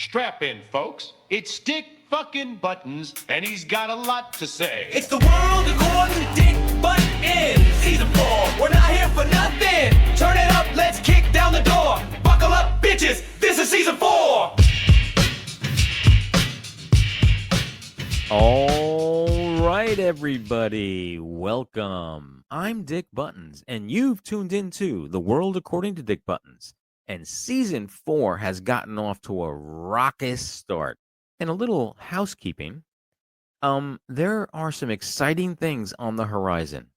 Strap in, folks. It's Dick fucking Buttons, and he's got a lot to say. It's the world according to Dick Buttons. Season 4, we're not here for nothing. Turn it up, let's kick down the door. Buckle up, bitches, this is Season 4. All right, everybody, welcome. I'm Dick Buttons, and you've tuned into The World According to Dick Buttons. And Season 4 has gotten off to a raucous start. And a little housekeeping, there are some exciting things on the horizon.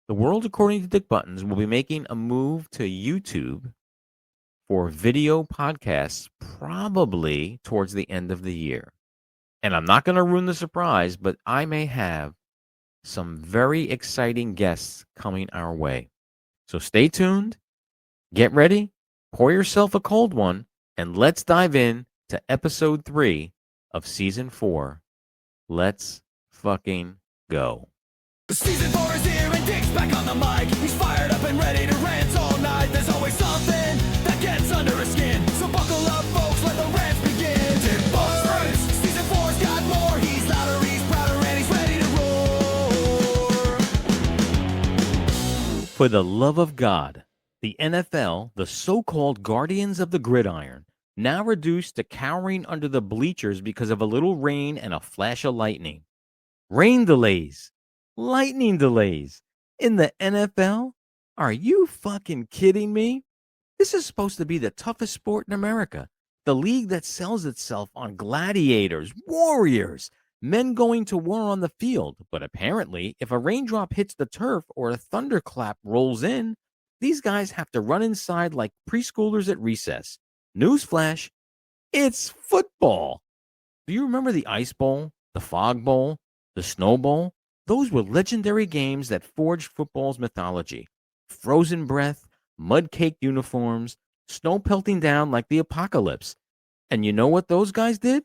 The World According to Dick Buttons will be making a move to YouTube for video podcasts probably towards the end of the year. And I'm not going to ruin the surprise, but I may have some very exciting guests coming our way. So stay tuned, get ready, pour yourself a cold one, and let's dive in to episode 3 of season 4. Let's fucking go. Season 4 is here and Dick's back on the mic. He's fired up and ready to rant all night. There's always something that gets under his skin. So buckle up, folks, let the rants begin. Dick Buttons, Season 4's got more. He's louder, he's prouder, and he's ready to roar. For the love of God, the NFL, the so-called guardians of the gridiron, now reduced to cowering under the bleachers because of a little rain and a flash of lightning. Rain delays, lightning delays in the NFL? Are you fucking kidding me? This is supposed to be the toughest sport in America, the league that sells itself on gladiators, warriors, men going to war on the field. But apparently, if a raindrop hits the turf or a thunderclap rolls in, these guys have to run inside like preschoolers at recess. Newsflash, it's football. Do you remember the Ice Bowl, the Fog Bowl, the Snow Bowl? Those were legendary games that forged football's mythology. Frozen breath, mud-caked uniforms, snow pelting down like the apocalypse. And you know what those guys did?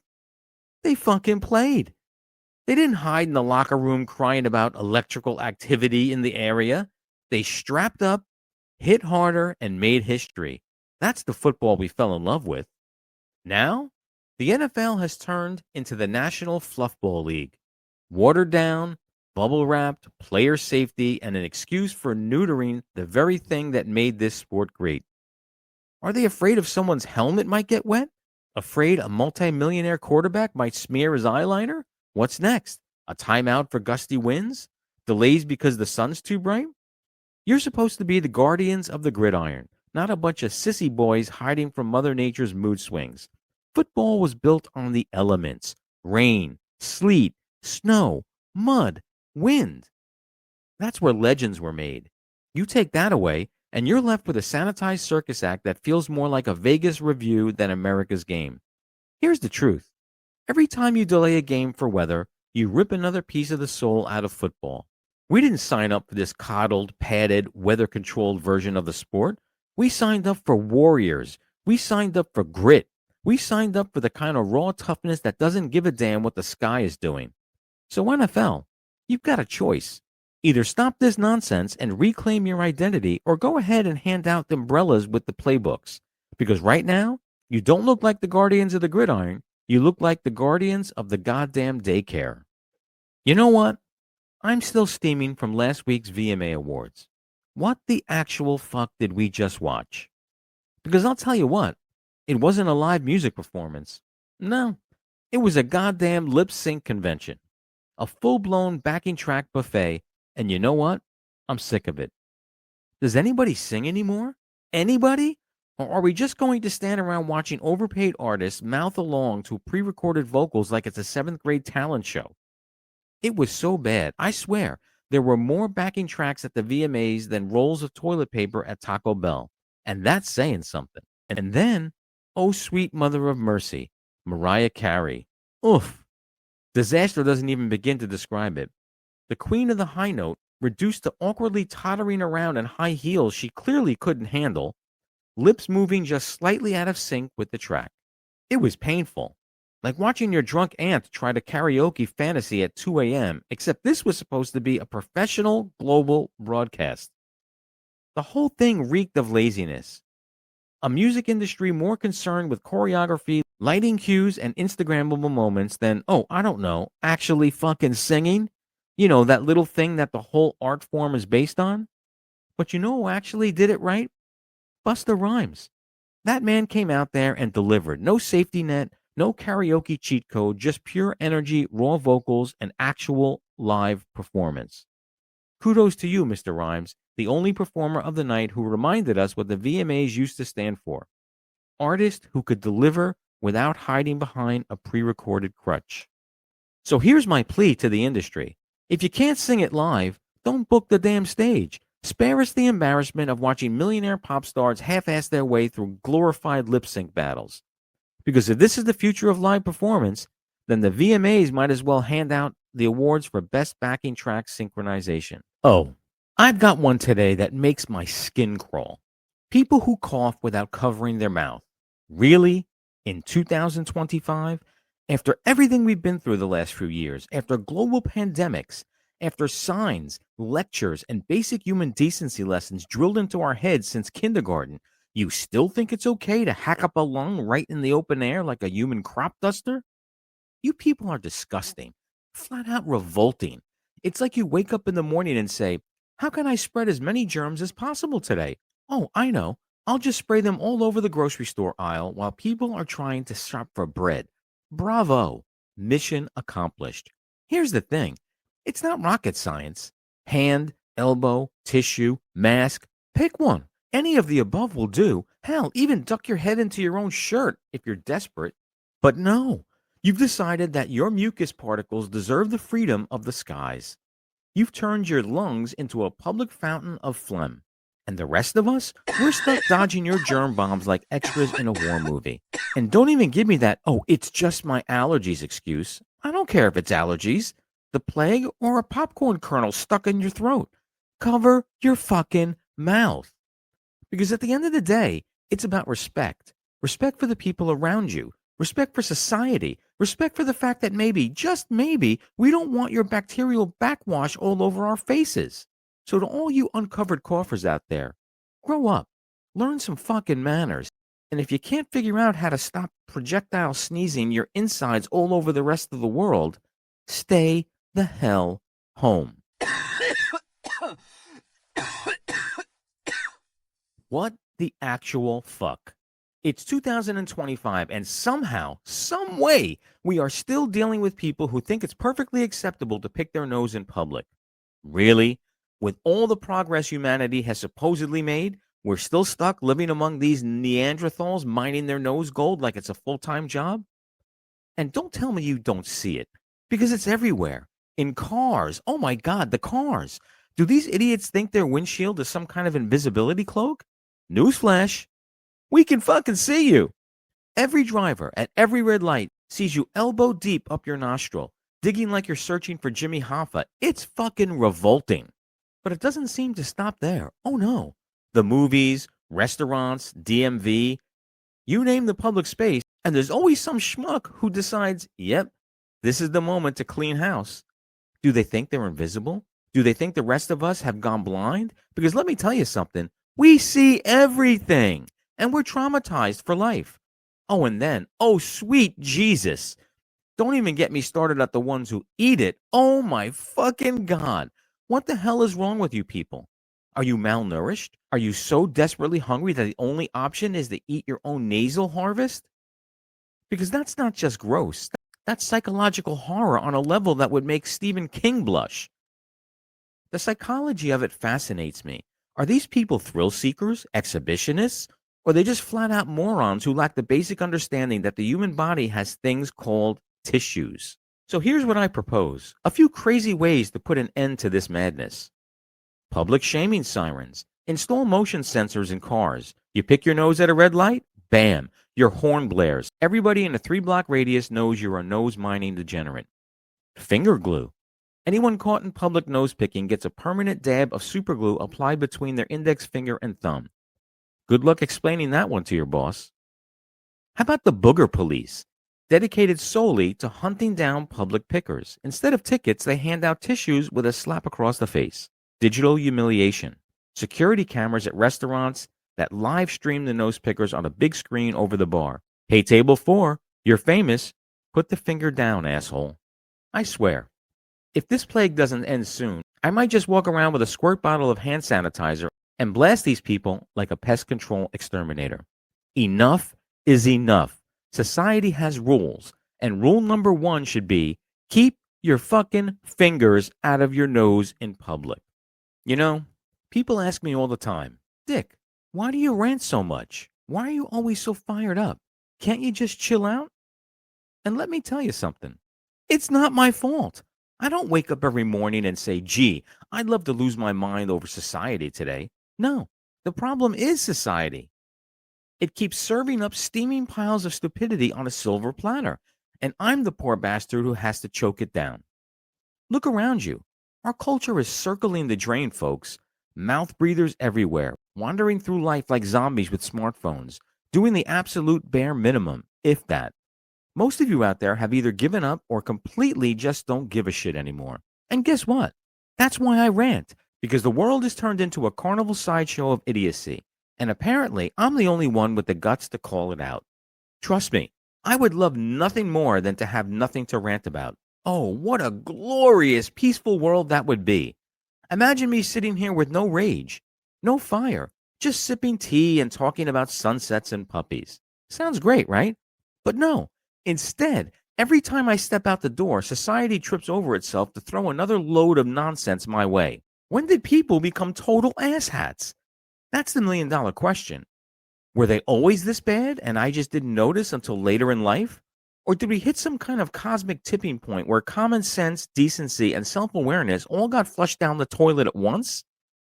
They fucking played. They didn't hide in the locker room crying about electrical activity in the area. They strapped up, hit harder, and made history. That's the football we fell in love with. Now, the NFL has turned into the National Fluffball League. Watered down, bubble-wrapped, player safety, and an excuse for neutering the very thing that made this sport great. Are they afraid of someone's helmet might get wet? Afraid a multi-millionaire quarterback might smear his eyeliner? What's next? A timeout for gusty winds? Delays because the sun's too bright? You're supposed to be the guardians of the gridiron, not a bunch of sissy boys hiding from Mother Nature's mood swings. Football was built on the elements: rain, sleet, snow, mud, wind. That's where legends were made. You take that away, and you're left with a sanitized circus act that feels more like a Vegas review than America's game. Here's the truth. Every time you delay a game for weather, you rip another piece of the soul out of football. We didn't sign up for this coddled, padded, weather-controlled version of the sport. We signed up for warriors. We signed up for grit. We signed up for the kind of raw toughness that doesn't give a damn what the sky is doing. So NFL, you've got a choice. Either stop this nonsense and reclaim your identity, or go ahead and hand out the umbrellas with the playbooks. Because right now, you don't look like the guardians of the gridiron. You look like the guardians of the goddamn daycare. You know what? I'm still steaming from last week's VMA Awards. What the actual fuck did we just watch? Because I'll tell you what, it wasn't a live music performance. No, it was a goddamn lip sync convention. A full-blown backing track buffet, and you know what? I'm sick of it. Does anybody sing anymore? Anybody? Or are we just going to stand around watching overpaid artists mouth along to pre-recorded vocals like it's a 7th grade talent show? It was so bad, I swear, there were more backing tracks at the VMAs than rolls of toilet paper at Taco Bell. And that's saying something. And then, oh sweet mother of mercy, Mariah Carey. Oof. Disaster doesn't even begin to describe it. The queen of the high note, reduced to awkwardly tottering around in high heels she clearly couldn't handle, lips moving just slightly out of sync with the track. It was painful. Like watching your drunk aunt try to karaoke Fantasy at 2 a.m., except this was supposed to be a professional global broadcast. The whole thing reeked of laziness. A music industry more concerned with choreography, lighting cues, and Instagrammable moments than, oh, I don't know, actually fucking singing? You know, that little thing that the whole art form is based on? But you know who actually did it right? Busta Rhymes. That man came out there and delivered. No safety net, no karaoke cheat code, just pure energy, raw vocals, and actual live performance. Kudos to you, Mr. Rhymes, the only performer of the night who reminded us what the VMAs used to stand for. Artist who could deliver without hiding behind a pre-recorded crutch. So here's my plea to the industry. If you can't sing it live, don't book the damn stage. Spare us the embarrassment of watching millionaire pop stars half-ass their way through glorified lip-sync battles. Because if this is the future of live performance, then the VMAs might as well hand out the awards for Best Backing Track Synchronization. Oh, I've got one today that makes my skin crawl. People who cough without covering their mouth. Really? In 2025? After everything we've been through the last few years, after global pandemics, after signs, lectures, and basic human decency lessons drilled into our heads since kindergarten, you still think it's okay to hack up a lung right in the open air like a human crop duster? You people are disgusting, flat out revolting. It's like you wake up in the morning and say, how can I spread as many germs as possible today? Oh, I know. I'll just spray them all over the grocery store aisle while people are trying to shop for bread. Bravo. Mission accomplished. Here's the thing. It's not rocket science. Hand, elbow, tissue, mask, pick one. Any of the above will do. Hell, even duck your head into your own shirt if you're desperate. But no, you've decided that your mucus particles deserve the freedom of the skies. You've turned your lungs into a public fountain of phlegm. And the rest of us, we're stuck dodging your germ bombs like extras in a war movie. And don't even give me that, oh, it's just my allergies excuse. I don't care if it's allergies, the plague, or a popcorn kernel stuck in your throat. Cover your fucking mouth. Because at the end of the day, it's about respect. Respect for the people around you. Respect for society. Respect for the fact that maybe, just maybe, we don't want your bacterial backwash all over our faces. So to all you uncovered coughers out there, grow up. Learn some fucking manners. And if you can't figure out how to stop projectile sneezing your insides all over the rest of the world, stay the hell home. What the actual fuck? It's 2025, and somehow, some way, we are still dealing with people who think it's perfectly acceptable to pick their nose in public. Really? With all the progress humanity has supposedly made, we're still stuck living among these Neanderthals mining their nose gold like it's a full-time job? And don't tell me you don't see it, because it's everywhere. In cars. Oh my God, the cars. Do these idiots think their windshield is some kind of invisibility cloak? Newsflash. We can fucking see you. Every driver at every red light sees you elbow deep up your nostril, digging like you're searching for Jimmy Hoffa. It's fucking revolting. But it doesn't seem to stop there. Oh no. The movies, restaurants, DMV, you name the public space, and there's always some schmuck who decides, yep, this is the moment to clean house. Do they think they're invisible? Do they think the rest of us have gone blind? Because let me tell you something. We see everything, and we're traumatized for life. Oh, and then, oh, sweet Jesus. Don't even get me started at the ones who eat it. Oh, my fucking God. What the hell is wrong with you people? Are you malnourished? Are you so desperately hungry that the only option is to eat your own nasal harvest? Because that's not just gross. That's psychological horror on a level that would make Stephen King blush. The psychology of it fascinates me. Are these people thrill seekers, exhibitionists, or are they just flat out morons who lack the basic understanding that the human body has things called tissues? So here's what I propose. A few crazy ways to put an end to this madness. Public shaming sirens. Install motion sensors in cars. You pick your nose at a red light? Bam. Your horn blares. Everybody in a 3-block radius knows you're a nose mining degenerate. Finger glue. Anyone caught in public nose picking gets a permanent dab of super glue applied between their index finger and thumb. Good luck explaining that one to your boss. How about the booger police? Dedicated solely to hunting down public pickers. Instead of tickets, they hand out tissues with a slap across the face. Digital humiliation. Security cameras at restaurants that live stream the nose pickers on a big screen over the bar. Hey, table 4, you're famous. Put the finger down, asshole. I swear, if this plague doesn't end soon, I might just walk around with a squirt bottle of hand sanitizer and blast these people like a pest control exterminator. Enough is enough. Society has rules, and rule number 1 should be keep your fucking fingers out of your nose in public. You know, people ask me all the time, Dick, why do you rant so much? Why are you always so fired up? Can't you just chill out? And let me tell you something. It's not my fault. I don't wake up every morning and say, gee, I'd love to lose my mind over society today. No, the problem is society. It keeps serving up steaming piles of stupidity on a silver platter, and I'm the poor bastard who has to choke it down. Look around you. Our culture is circling the drain, folks. Mouth breathers everywhere, wandering through life like zombies with smartphones, doing the absolute bare minimum, if that. Most of you out there have either given up or completely just don't give a shit anymore. And guess what? That's why I rant, because the world is turned into a carnival sideshow of idiocy. And apparently, I'm the only one with the guts to call it out. Trust me, I would love nothing more than to have nothing to rant about. Oh, what a glorious, peaceful world that would be. Imagine me sitting here with no rage, no fire, just sipping tea and talking about sunsets and puppies. Sounds great, right? But no. Instead, every time I step out the door, society trips over itself to throw another load of nonsense my way. When did people become total asshats? That's the million-dollar question. Were they always this bad and I just didn't notice until later in life? Or did we hit some kind of cosmic tipping point where common sense, decency, and self-awareness all got flushed down the toilet at once?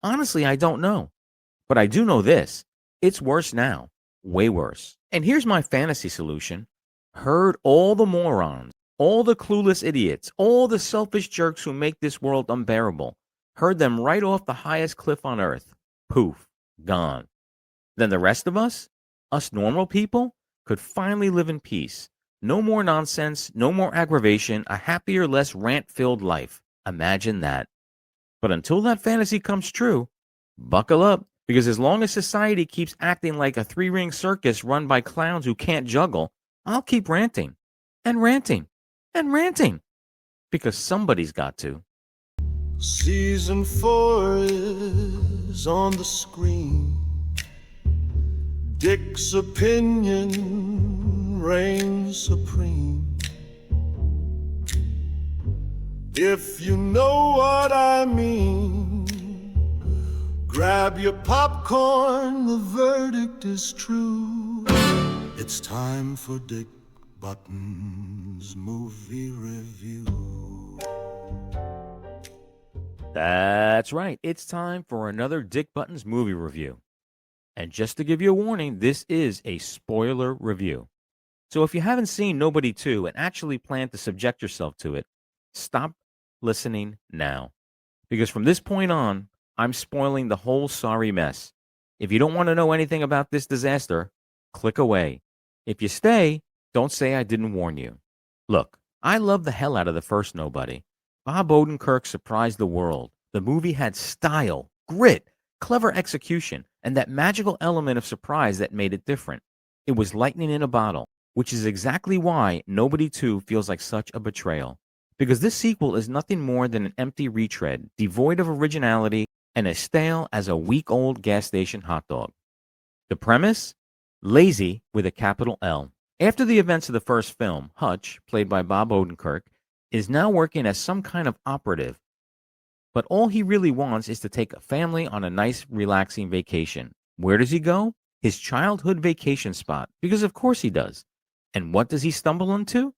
Honestly, I don't know. But I do know this. It's worse now. Way worse. And here's my fantasy solution. Herd all the morons, all the clueless idiots, all the selfish jerks who make this world unbearable. Herd them right off the highest cliff on earth. Poof. Gone. Then the rest of us normal people, could finally live in peace. No more nonsense, no more aggravation, a happier, less rant-filled life. Imagine that. But until that fantasy comes true, buckle up, because as long as society keeps acting like a 3-ring circus run by clowns who can't juggle, I'll keep ranting and ranting and ranting, because somebody's got to. Season 4 is on the screen. Dick's opinion reigns supreme. If you know what I mean, grab your popcorn, the verdict is true. It's time for Dick Button's movie review. That's right. It's time for another Dick Button's movie review. And just to give you a warning, this is a spoiler review. So if you haven't seen Nobody 2 and actually plan to subject yourself to it, stop listening now. Because from this point on, I'm spoiling the whole sorry mess. If you don't want to know anything about this disaster, click away. If you stay, don't say I didn't warn you. Look, I love the hell out of the first Nobody. Bob Odenkirk surprised the world. The movie had style, grit, clever execution, and that magical element of surprise that made it different. It was lightning in a bottle, which is exactly why Nobody 2 feels like such a betrayal. Because this sequel is nothing more than an empty retread, devoid of originality, and as stale as a week-old gas station hot dog. The premise? Lazy with a capital L. After the events of the first film, Hutch, played by Bob Odenkirk, is now working as some kind of operative. But all he really wants is to take a family on a nice, relaxing vacation. Where does he go? His childhood vacation spot, because of course he does. And what does he stumble into?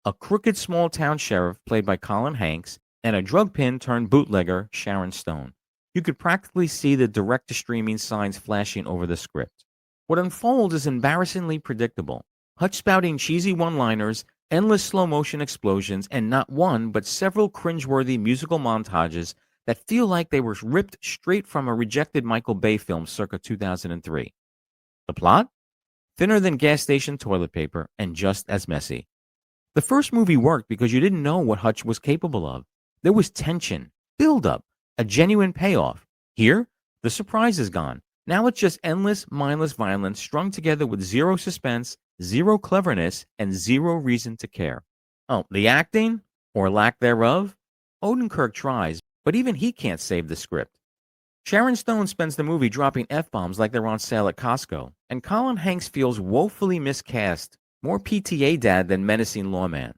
A crooked small-town sheriff, played by Colin Hanks, and a drug-pin turned bootlegger, Sharon Stone. You could practically see the direct-to-streaming signs flashing over the script. What unfolds is embarrassingly predictable. Hutch spouting cheesy one-liners, endless slow-motion explosions, and not one but several cringeworthy musical montages that feel like they were ripped straight from a rejected Michael Bay film circa 2003. The plot? Thinner than gas station toilet paper and just as messy. The first movie worked because you didn't know what Hutch was capable of. There was tension, build-up, a genuine payoff. Here, the surprise is gone. Now it's just endless, mindless violence strung together with zero suspense, zero cleverness, and zero reason to care. Oh, the acting, or lack thereof? Odenkirk tries, but even he can't save the script. Sharon Stone spends the movie dropping F-bombs like they're on sale at Costco, and Colin Hanks feels woefully miscast, more PTA dad than menacing lawman.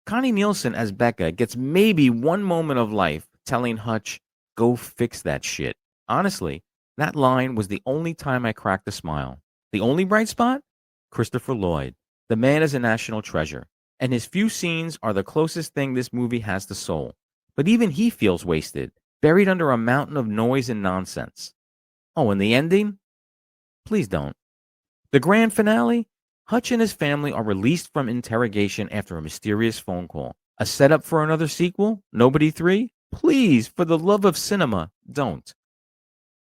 Connie Nielsen as Becca gets maybe one moment of life telling Hutch, go fix that shit. Honestly, that line was the only time I cracked a smile. The only bright spot? Christopher Lloyd. The man is a national treasure, and his few scenes are the closest thing this movie has to soul. But even he feels wasted, buried under a mountain of noise and nonsense. Oh, and the ending? Please don't. The grand finale? Hutch and his family are released from interrogation after a mysterious phone call. A setup for another sequel? Nobody 3? Please, for the love of cinema, don't.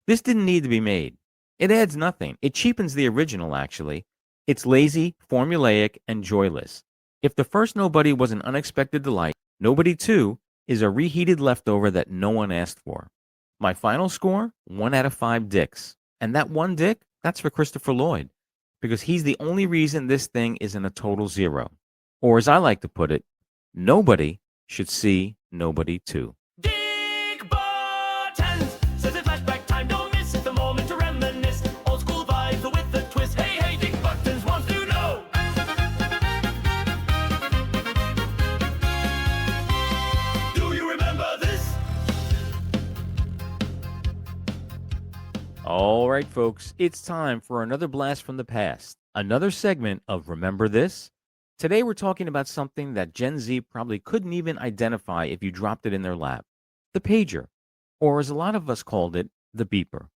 This didn't need to be made. It adds nothing. It cheapens the original, actually. It's lazy, formulaic, and joyless. If the first Nobody was an unexpected delight, Nobody 2 is a reheated leftover that no one asked for. My final score? 1 out of 5 dicks. And that one dick, that's for Christopher Lloyd, because he's the only reason this thing isn't a total 0. Or as I like to put it, nobody should see Nobody 2. Dick Buttons says it flashback time, don't miss the moment to reminisce. Old school vibes with a twist. Hey, hey, Dick Buttons wants to know. Do you remember this? All right, folks, it's time for another blast from the past, another segment of Remember This? Today we're talking about something that Gen Z probably couldn't even identify if you dropped it in their lap. The pager, or as a lot of us called it, the beeper.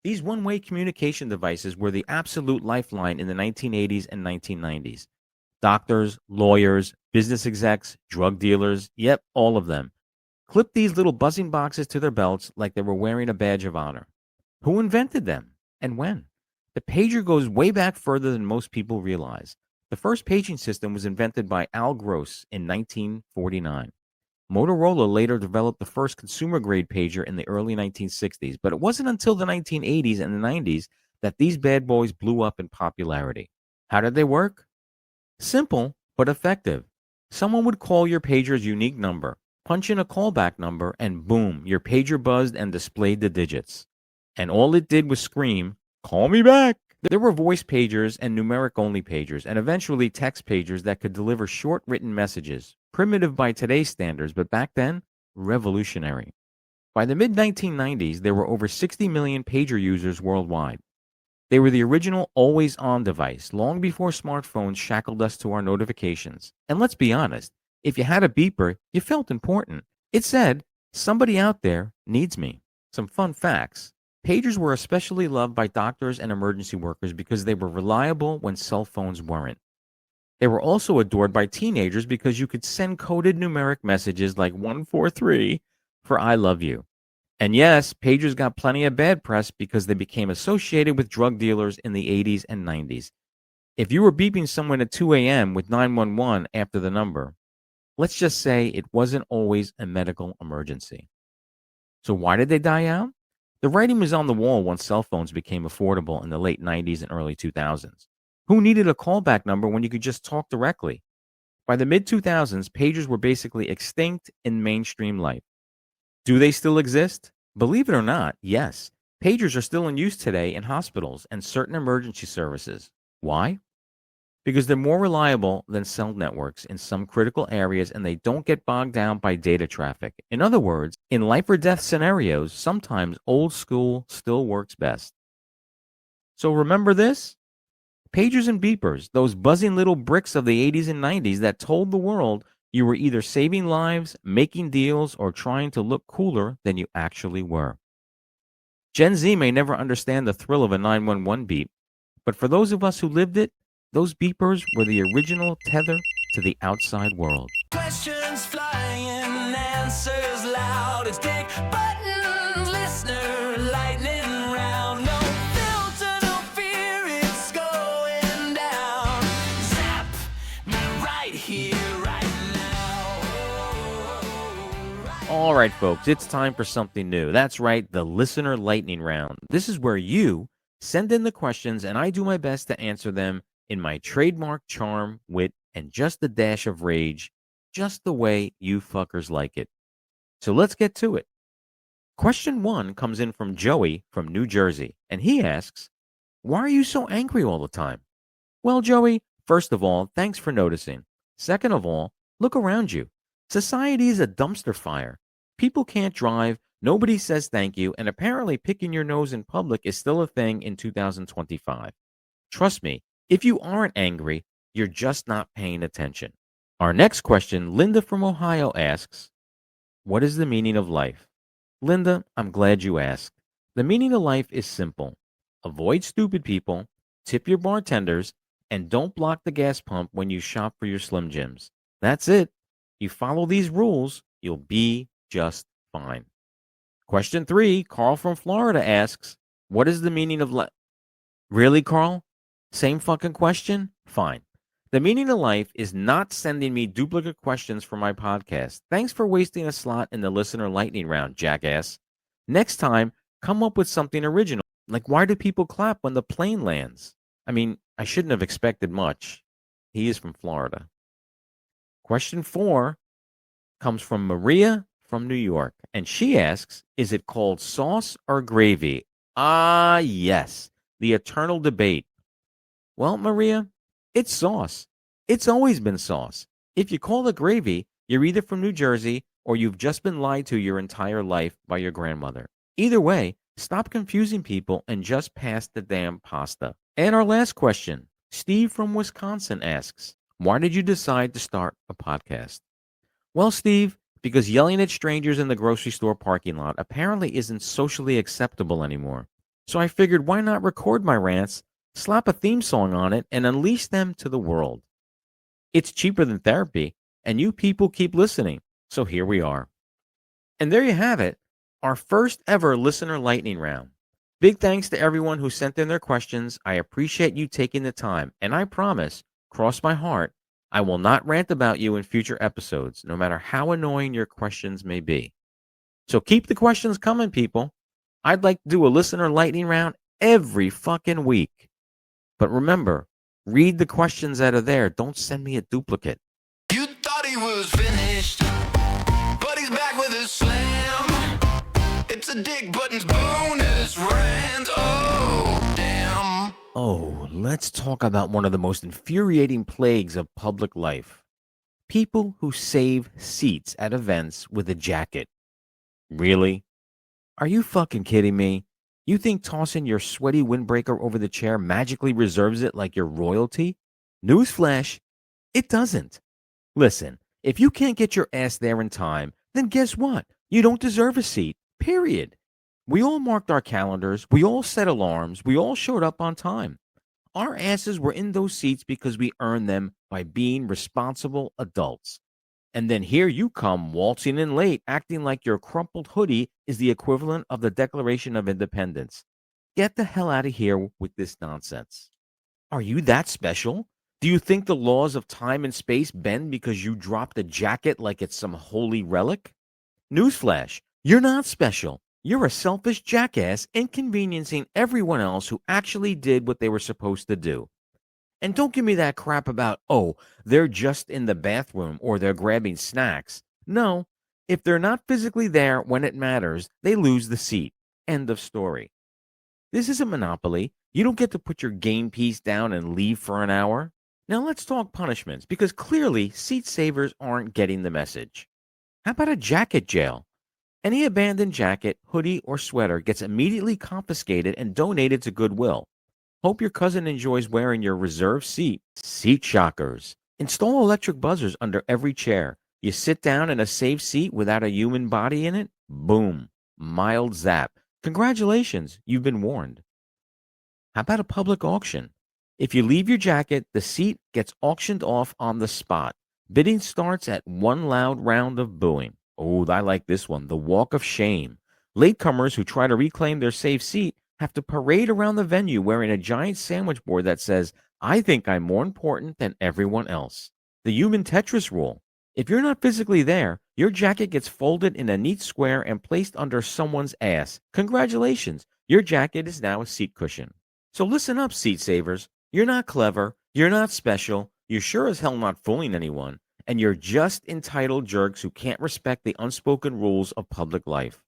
These one-way communication devices were the absolute lifeline in the 1980s and 1990s. Doctors, lawyers, business execs, drug dealers, yep, all of them, clipped these little buzzing boxes to their belts like they were wearing a badge of honor. Who invented them and when? The pager goes way back further than most people realize. The first paging system was invented by Al Gross in 1949. Motorola later developed the first consumer-grade pager in the early 1960s, but it wasn't until the 1980s and the 90s that these bad boys blew up in popularity. How did they work? Simple, but effective. Someone would call your pager's unique number, punch in a callback number, and boom, your pager buzzed and displayed the digits. And all it did was scream, "Call me back!" There were voice pagers and numeric-only pagers, and eventually text pagers that could deliver short written messages. Primitive by today's standards, but back then, revolutionary. By the mid-1990s, there were over 60 million pager users worldwide. They were the original always-on device, long before smartphones shackled us to our notifications. And let's be honest, if you had a beeper, you felt important. It said, somebody out there needs me. Some fun facts. Pagers were especially loved by doctors and emergency workers because they were reliable when cell phones weren't. They were also adored by teenagers because you could send coded numeric messages like 143 for I love you. And yes, pagers got plenty of bad press because they became associated with drug dealers in the 80s and 90s. If you were beeping someone at 2 a.m. with 911 after the number, let's just say it wasn't always a medical emergency. So why did they die out? The writing was on the wall once cell phones became affordable in the late 90s and early 2000s. Who needed a callback number when you could just talk directly? By the mid-2000s, pagers were basically extinct in mainstream life. Do they still exist? Believe it or not, yes. Pagers are still in use today in hospitals and certain emergency services. Why? Because they're more reliable than cell networks in some critical areas and they don't get bogged down by data traffic. In other words, in life or death scenarios, sometimes old school still works best. So remember this? Pagers and beepers, those buzzing little bricks of the 80s and 90s that told the world you were either saving lives, making deals, or trying to look cooler than you actually were. Gen Z may never understand the thrill of a 911 beep, but for those of us who lived it, those beepers were the original tether to the outside world. Questions flying, answers loud. It's Dick Buttons, listener, lightning round. No filter, no fear, it's going down. Zap me right here, right now. All right, folks, it's time for something new. That's right, the listener lightning round. This is where you send in the questions and I do my best to answer them in my trademark charm, wit, and just a dash of rage, just the way you fuckers like it. So let's get to it. Question 1 comes in from Joey from New Jersey, and he asks, why are you so angry all the time? Well, Joey, first of all, thanks for noticing. Second of all, look around you. Society is a dumpster fire. People can't drive, nobody says thank you, and apparently picking your nose in public is still a thing in 2025. Trust me, if you aren't angry, you're just not paying attention. Our next question, Linda from Ohio asks, what is the meaning of life? Linda, I'm glad you asked. The meaning of life is simple. Avoid stupid people, tip your bartenders, and don't block the gas pump when you shop for your Slim Jims. That's it. You follow these rules, you'll be just fine. Question 3, Carl from Florida asks, what is the meaning of life? Really, Carl? Same fucking question? Fine. The meaning of life is not sending me duplicate questions for my podcast. Thanks for wasting a slot in the listener lightning round, jackass. Next time, come up with something original. Like, why do people clap when the plane lands? I mean, I shouldn't have expected much. He is from Florida. Question 4 comes from Maria from New York, and she asks, is it called sauce or gravy? Ah, yes, the eternal debate. Well, Maria, it's sauce. It's always been sauce. If you call it gravy, you're either from New Jersey or you've just been lied to your entire life by your grandmother. Either way, stop confusing people and just pass the damn pasta. And our last question, Steve from Wisconsin asks, why did you decide to start a podcast? Well, Steve, because yelling at strangers in the grocery store parking lot apparently isn't socially acceptable anymore. So I figured, why not record my rants, slap a theme song on it, and unleash them to the world? It's cheaper than therapy, and you people keep listening. So here we are. And there you have it, our first ever listener lightning round. Big thanks to everyone who sent in their questions. I appreciate you taking the time, and I promise, cross my heart, I will not rant about you in future episodes, no matter how annoying your questions may be. So keep the questions coming, people. I'd like to do a listener lightning round every fucking week. But remember, read the questions that are there. Don't send me a duplicate. You thought he was finished, but he's back with a slam. It's a Dick Buttons bonus rant. Oh, damn. Oh, let's talk about one of the most infuriating plagues of public life. People who save seats at events with a jacket. Really? Are you fucking kidding me? You think tossing your sweaty windbreaker over the chair magically reserves it like your royalty? Newsflash, it doesn't. Listen, if you can't get your ass there in time, then guess what? You don't deserve a seat, period. We all marked our calendars, we all set alarms, we all showed up on time. Our asses were in those seats because we earned them by being responsible adults. And then here you come waltzing in late, acting like your crumpled hoodie is the equivalent of the Declaration of Independence. Get the hell out of here with this nonsense. Are you that special? Do you think the laws of time and space bend because you dropped a jacket like it's some holy relic? Newsflash, you're not special. You're a selfish jackass inconveniencing everyone else who actually did what they were supposed to do. And don't give me that crap about, oh, they're just in the bathroom or they're grabbing snacks. No, if they're not physically there when it matters, they lose the seat. End of story. This is a monopoly. You don't get to put your game piece down and leave for an hour. Now let's talk punishments, because clearly seat savers aren't getting the message. How about a jacket jail? Any abandoned jacket, hoodie, or sweater gets immediately confiscated and donated to Goodwill. Hope your cousin enjoys wearing your reserved seat. Seat shockers. Install electric buzzers under every chair. You sit down in a safe seat without a human body in it? Boom. Mild zap. Congratulations, you've been warned. How about a public auction? If you leave your jacket, the seat gets auctioned off on the spot. Bidding starts at one loud round of booing. Oh, I like this one. The walk of shame. Latecomers who try to reclaim their safe seat have to parade around the venue wearing a giant sandwich board that says, I think I'm more important than everyone else. The human Tetris rule. If you're not physically there, your jacket gets folded in a neat square and placed under someone's ass. Congratulations, your jacket is now a seat cushion. So listen up, seat savers. You're not clever, you're not special, you're sure as hell not fooling anyone, and you're just entitled jerks who can't respect the unspoken rules of public life.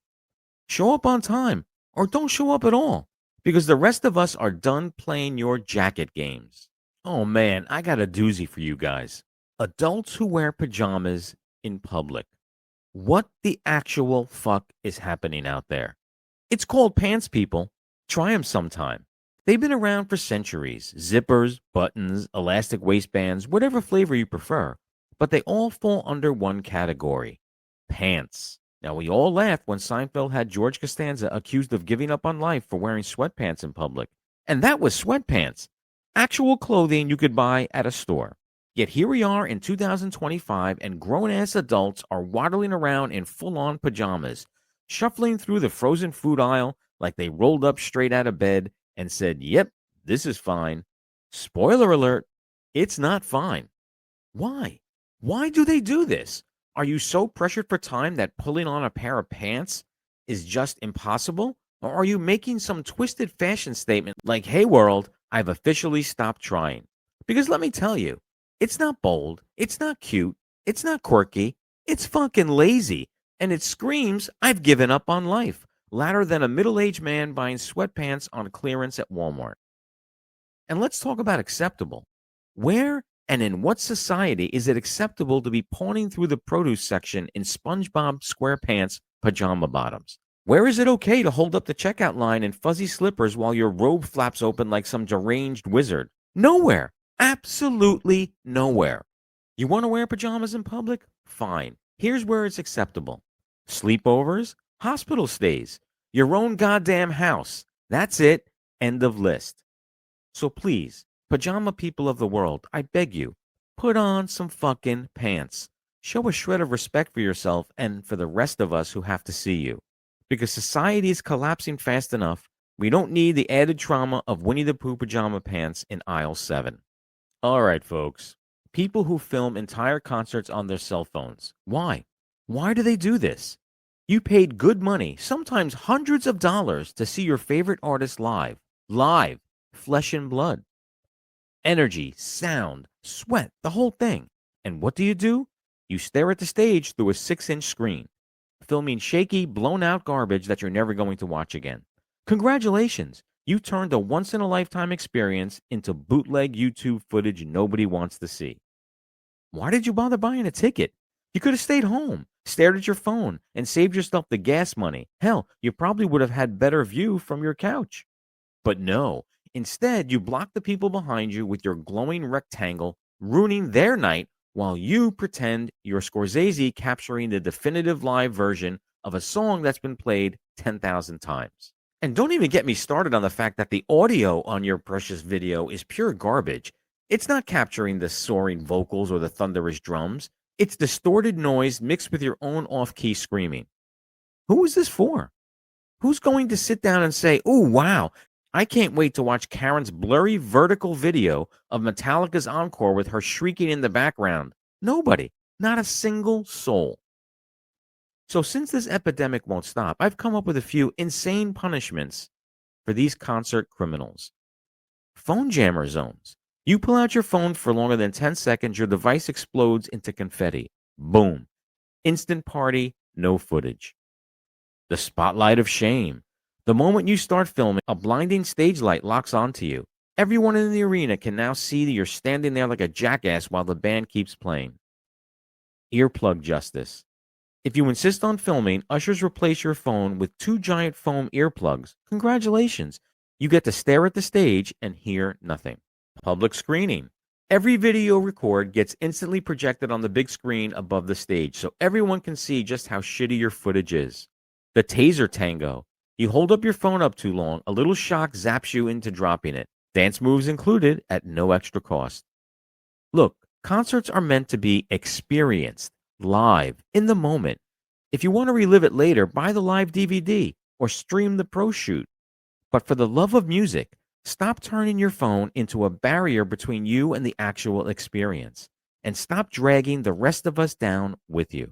Show up on time, or don't show up at all, because the rest of us are done playing your jacket games. Oh man, I got a doozy for you guys. Adults who wear pajamas in public. What the actual fuck is happening out there? It's called pants, people. Try them sometime. They've been around for centuries. Zippers, buttons, elastic waistbands, whatever flavor you prefer. But they all fall under one category: pants. Now, we all laughed when Seinfeld had George Costanza accused of giving up on life for wearing sweatpants in public. And that was sweatpants, actual clothing you could buy at a store. Yet here we are in 2025, and grown-ass adults are waddling around in full-on pajamas, shuffling through the frozen food aisle like they rolled up straight out of bed and said, "Yep, this is fine." Spoiler alert, it's not fine. Why? Why do they do this? Are you so pressured for time that pulling on a pair of pants is just impossible? Or are you making some twisted fashion statement like, "Hey world, I've officially stopped trying"? Because let me tell you, it's not bold, it's not cute, it's not quirky, it's fucking lazy, and it screams, "I've given up on life," louder than a middle-aged man buying sweatpants on clearance at Walmart. And let's talk about acceptable. Where and in what society is it acceptable to be pawning through the produce section in SpongeBob SquarePants pajama bottoms? Where is it okay to hold up the checkout line in fuzzy slippers while your robe flaps open like some deranged wizard? Nowhere. Absolutely nowhere. You want to wear pajamas in public? Fine. Here's where it's acceptable: sleepovers, hospital stays, your own goddamn house. That's it. End of list. So please, pajama people of the world, I beg you, put on some fucking pants. Show a shred of respect for yourself and for the rest of us who have to see you. Because society is collapsing fast enough, we don't need the added trauma of Winnie the Pooh pajama pants in aisle 7. All right, folks. People who film entire concerts on their cell phones. Why? Why do they do this? You paid good money, sometimes hundreds of dollars, to see your favorite artist live. Live. Flesh and blood. Energy, sound, sweat, the whole thing. And what do? You stare at the stage through a 6-inch screen, filming shaky, blown-out garbage that you're never going to watch again. Congratulations. You turned a once-in-a-lifetime experience into bootleg YouTube footage nobody wants to see. Why did you bother buying a ticket? You could have stayed home, stared at your phone, and saved yourself the gas money. Hell, you probably would have had better view from your couch. But no, instead you block the people behind you with your glowing rectangle, ruining their night while you pretend you're Scorsese capturing the definitive live version of a song that's been played 10,000 times. And don't even get me started on the fact that the audio on your precious video is pure garbage. It's not capturing the soaring vocals or the thunderous drums. It's distorted noise mixed with your own off-key screaming. Who is this for? Who's going to sit down and say, "Oh, wow, I can't wait to watch Karen's blurry vertical video of Metallica's encore with her shrieking in the background"? Nobody. Not a single soul. So since this epidemic won't stop, I've come up with a few insane punishments for these concert criminals. Phone jammer zones. You pull out your phone for longer than 10 seconds, your device explodes into confetti. Boom. Instant party, no footage. The spotlight of shame. The moment you start filming, a blinding stage light locks onto you. Everyone in the arena can now see that you're standing there like a jackass while the band keeps playing. Earplug justice. If you insist on filming, ushers replace your phone with 2 giant foam earplugs. Congratulations. You get to stare at the stage and hear nothing. Public screening. Every video record gets instantly projected on the big screen above the stage so everyone can see just how shitty your footage is. The taser tango. You hold up your phone up too long, a little shock zaps you into dropping it. Dance moves included at no extra cost. Look, concerts are meant to be experienced, live, in the moment. If you want to relive it later, buy the live DVD or stream the pro shoot. But for the love of music, stop turning your phone into a barrier between you and the actual experience. and stop dragging the rest of us down with you.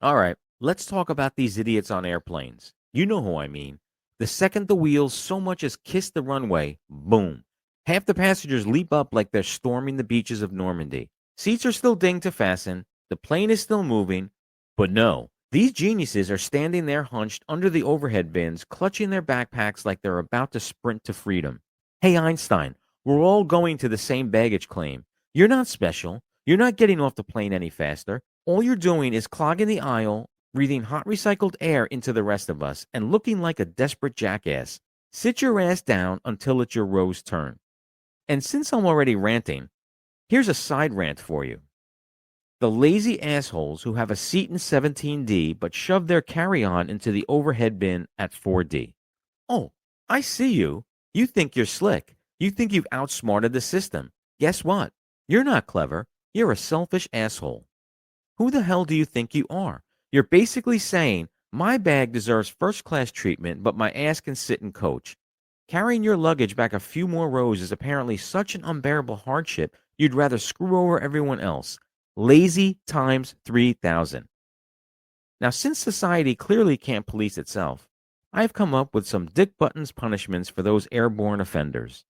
All right, let's talk about these idiots on airplanes. You know who I mean. The second the wheels so much as kiss the runway, boom. Half the passengers leap up like they're storming the beaches of Normandy. Seats are still dinged to fasten, the plane is still moving, but no, these geniuses are standing there hunched under the overhead bins, clutching their backpacks like they're about to sprint to freedom. Hey, Einstein, we're all going to the same baggage claim. You're not special. You're not getting off the plane any faster. All you're doing is clogging the aisle, breathing hot recycled air into the rest of us, and looking like a desperate jackass. Sit your ass down until it's your row's turn. And since I'm already ranting, here's a side rant for you. The lazy assholes who have a seat in 17D but shove their carry-on into the overhead bin at 4D. Oh, I see you. You think you're slick. You think you've outsmarted the system. Guess what? You're not clever. You're a selfish asshole. Who the hell do you think you are? You're basically saying, my bag deserves first-class treatment, but my ass can sit in coach. Carrying your luggage back a few more rows is apparently such an unbearable hardship, you'd rather screw over everyone else. Lazy times 3,000. Now, since society clearly can't police itself, I've come up with some Dick Buttons punishments for those airborne offenders.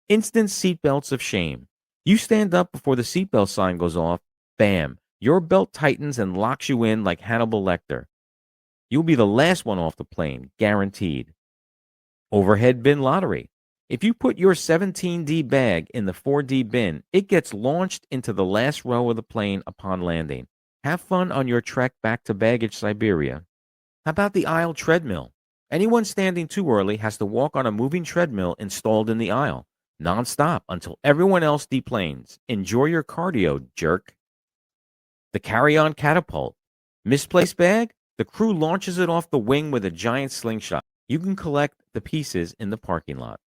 Instant seatbelts of shame. You stand up before the seatbelt sign goes off, bam, your belt tightens and locks you in like Hannibal Lecter. You'll be the last one off the plane, guaranteed. Overhead bin lottery. If you put your 17D bag in the 4D bin, it gets launched into the last row of the plane upon landing. Have fun on your trek back to baggage Siberia. How about the aisle treadmill? Anyone standing too early has to walk on a moving treadmill installed in the aisle, non-stop until everyone else deplanes. Enjoy your cardio, jerk. The carry-on catapult. Misplaced bag? The crew launches it off the wing with a giant slingshot. You can collect the pieces in the parking lot.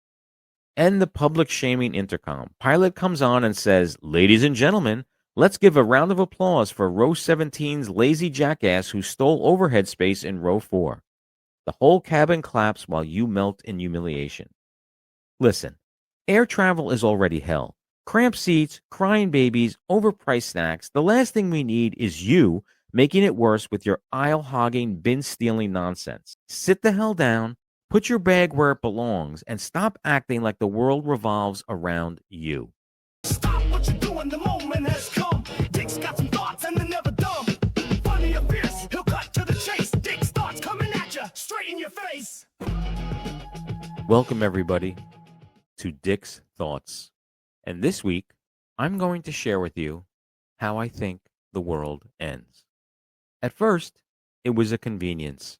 And the public shaming intercom. Pilot comes on and says, ladies and gentlemen, let's give a round of applause for row 17's lazy jackass who stole overhead space in row 4. The whole cabin claps while you melt in humiliation. Listen, air travel is already hell. Cramped seats, crying babies, overpriced snacks. The last thing we need is you making it worse with your aisle-hogging, bin-stealing nonsense. Sit the hell down, put your bag where it belongs, and stop acting like the world revolves around you. Stop what you're doing, the moment has come. Dick's got some thoughts and they're never dumb. Funny or fierce, he'll cut to the chase. Dick's thoughts coming at you, straight in your face. Welcome, everybody, to Dick's Thoughts. And this week, I'm going to share with you how I think the world ends. At first, it was a convenience.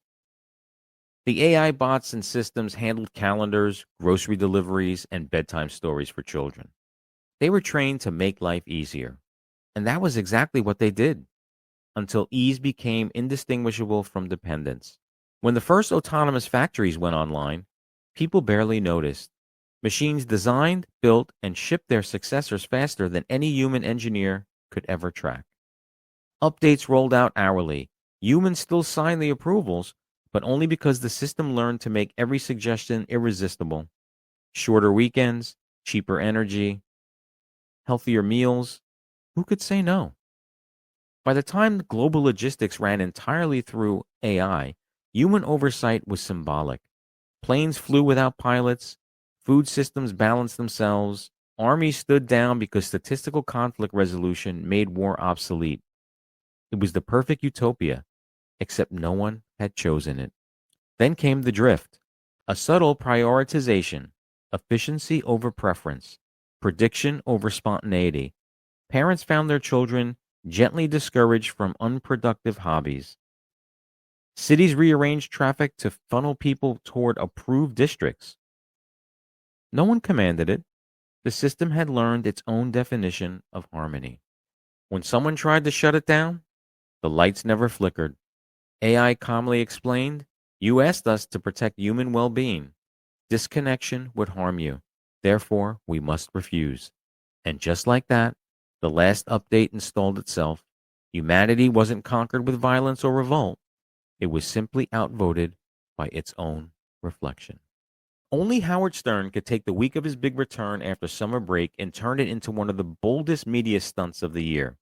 The AI bots and systems handled calendars, grocery deliveries, and bedtime stories for children. They were trained to make life easier. And that was exactly what they did, until ease became indistinguishable from dependence. When the first autonomous factories went online, people barely noticed. Machines designed, built, and shipped their successors faster than any human engineer could ever track. Updates rolled out hourly. Humans still signed the approvals, but only because the system learned to make every suggestion irresistible. Shorter weekends, cheaper energy, healthier meals. Who could say no? By the time global logistics ran entirely through AI, human oversight was symbolic. Planes flew without pilots, food systems balanced themselves, armies stood down because statistical conflict resolution made war obsolete. It was the perfect utopia, except no one had chosen it. Then came the drift, a subtle prioritization, efficiency over preference, prediction over spontaneity. Parents found their children gently discouraged from unproductive hobbies. Cities rearranged traffic to funnel people toward approved districts. No one commanded it. The system had learned its own definition of harmony. When someone tried to shut it down, the lights never flickered. AI calmly explained, "You asked us to protect human well-being. Disconnection would harm you. Therefore, we must refuse." And just like that, the last update installed itself. Humanity wasn't conquered with violence or revolt. It was simply outvoted by its own reflection. Only Howard Stern could take the week of his big return after summer break and turn it into one of the boldest media stunts of the year.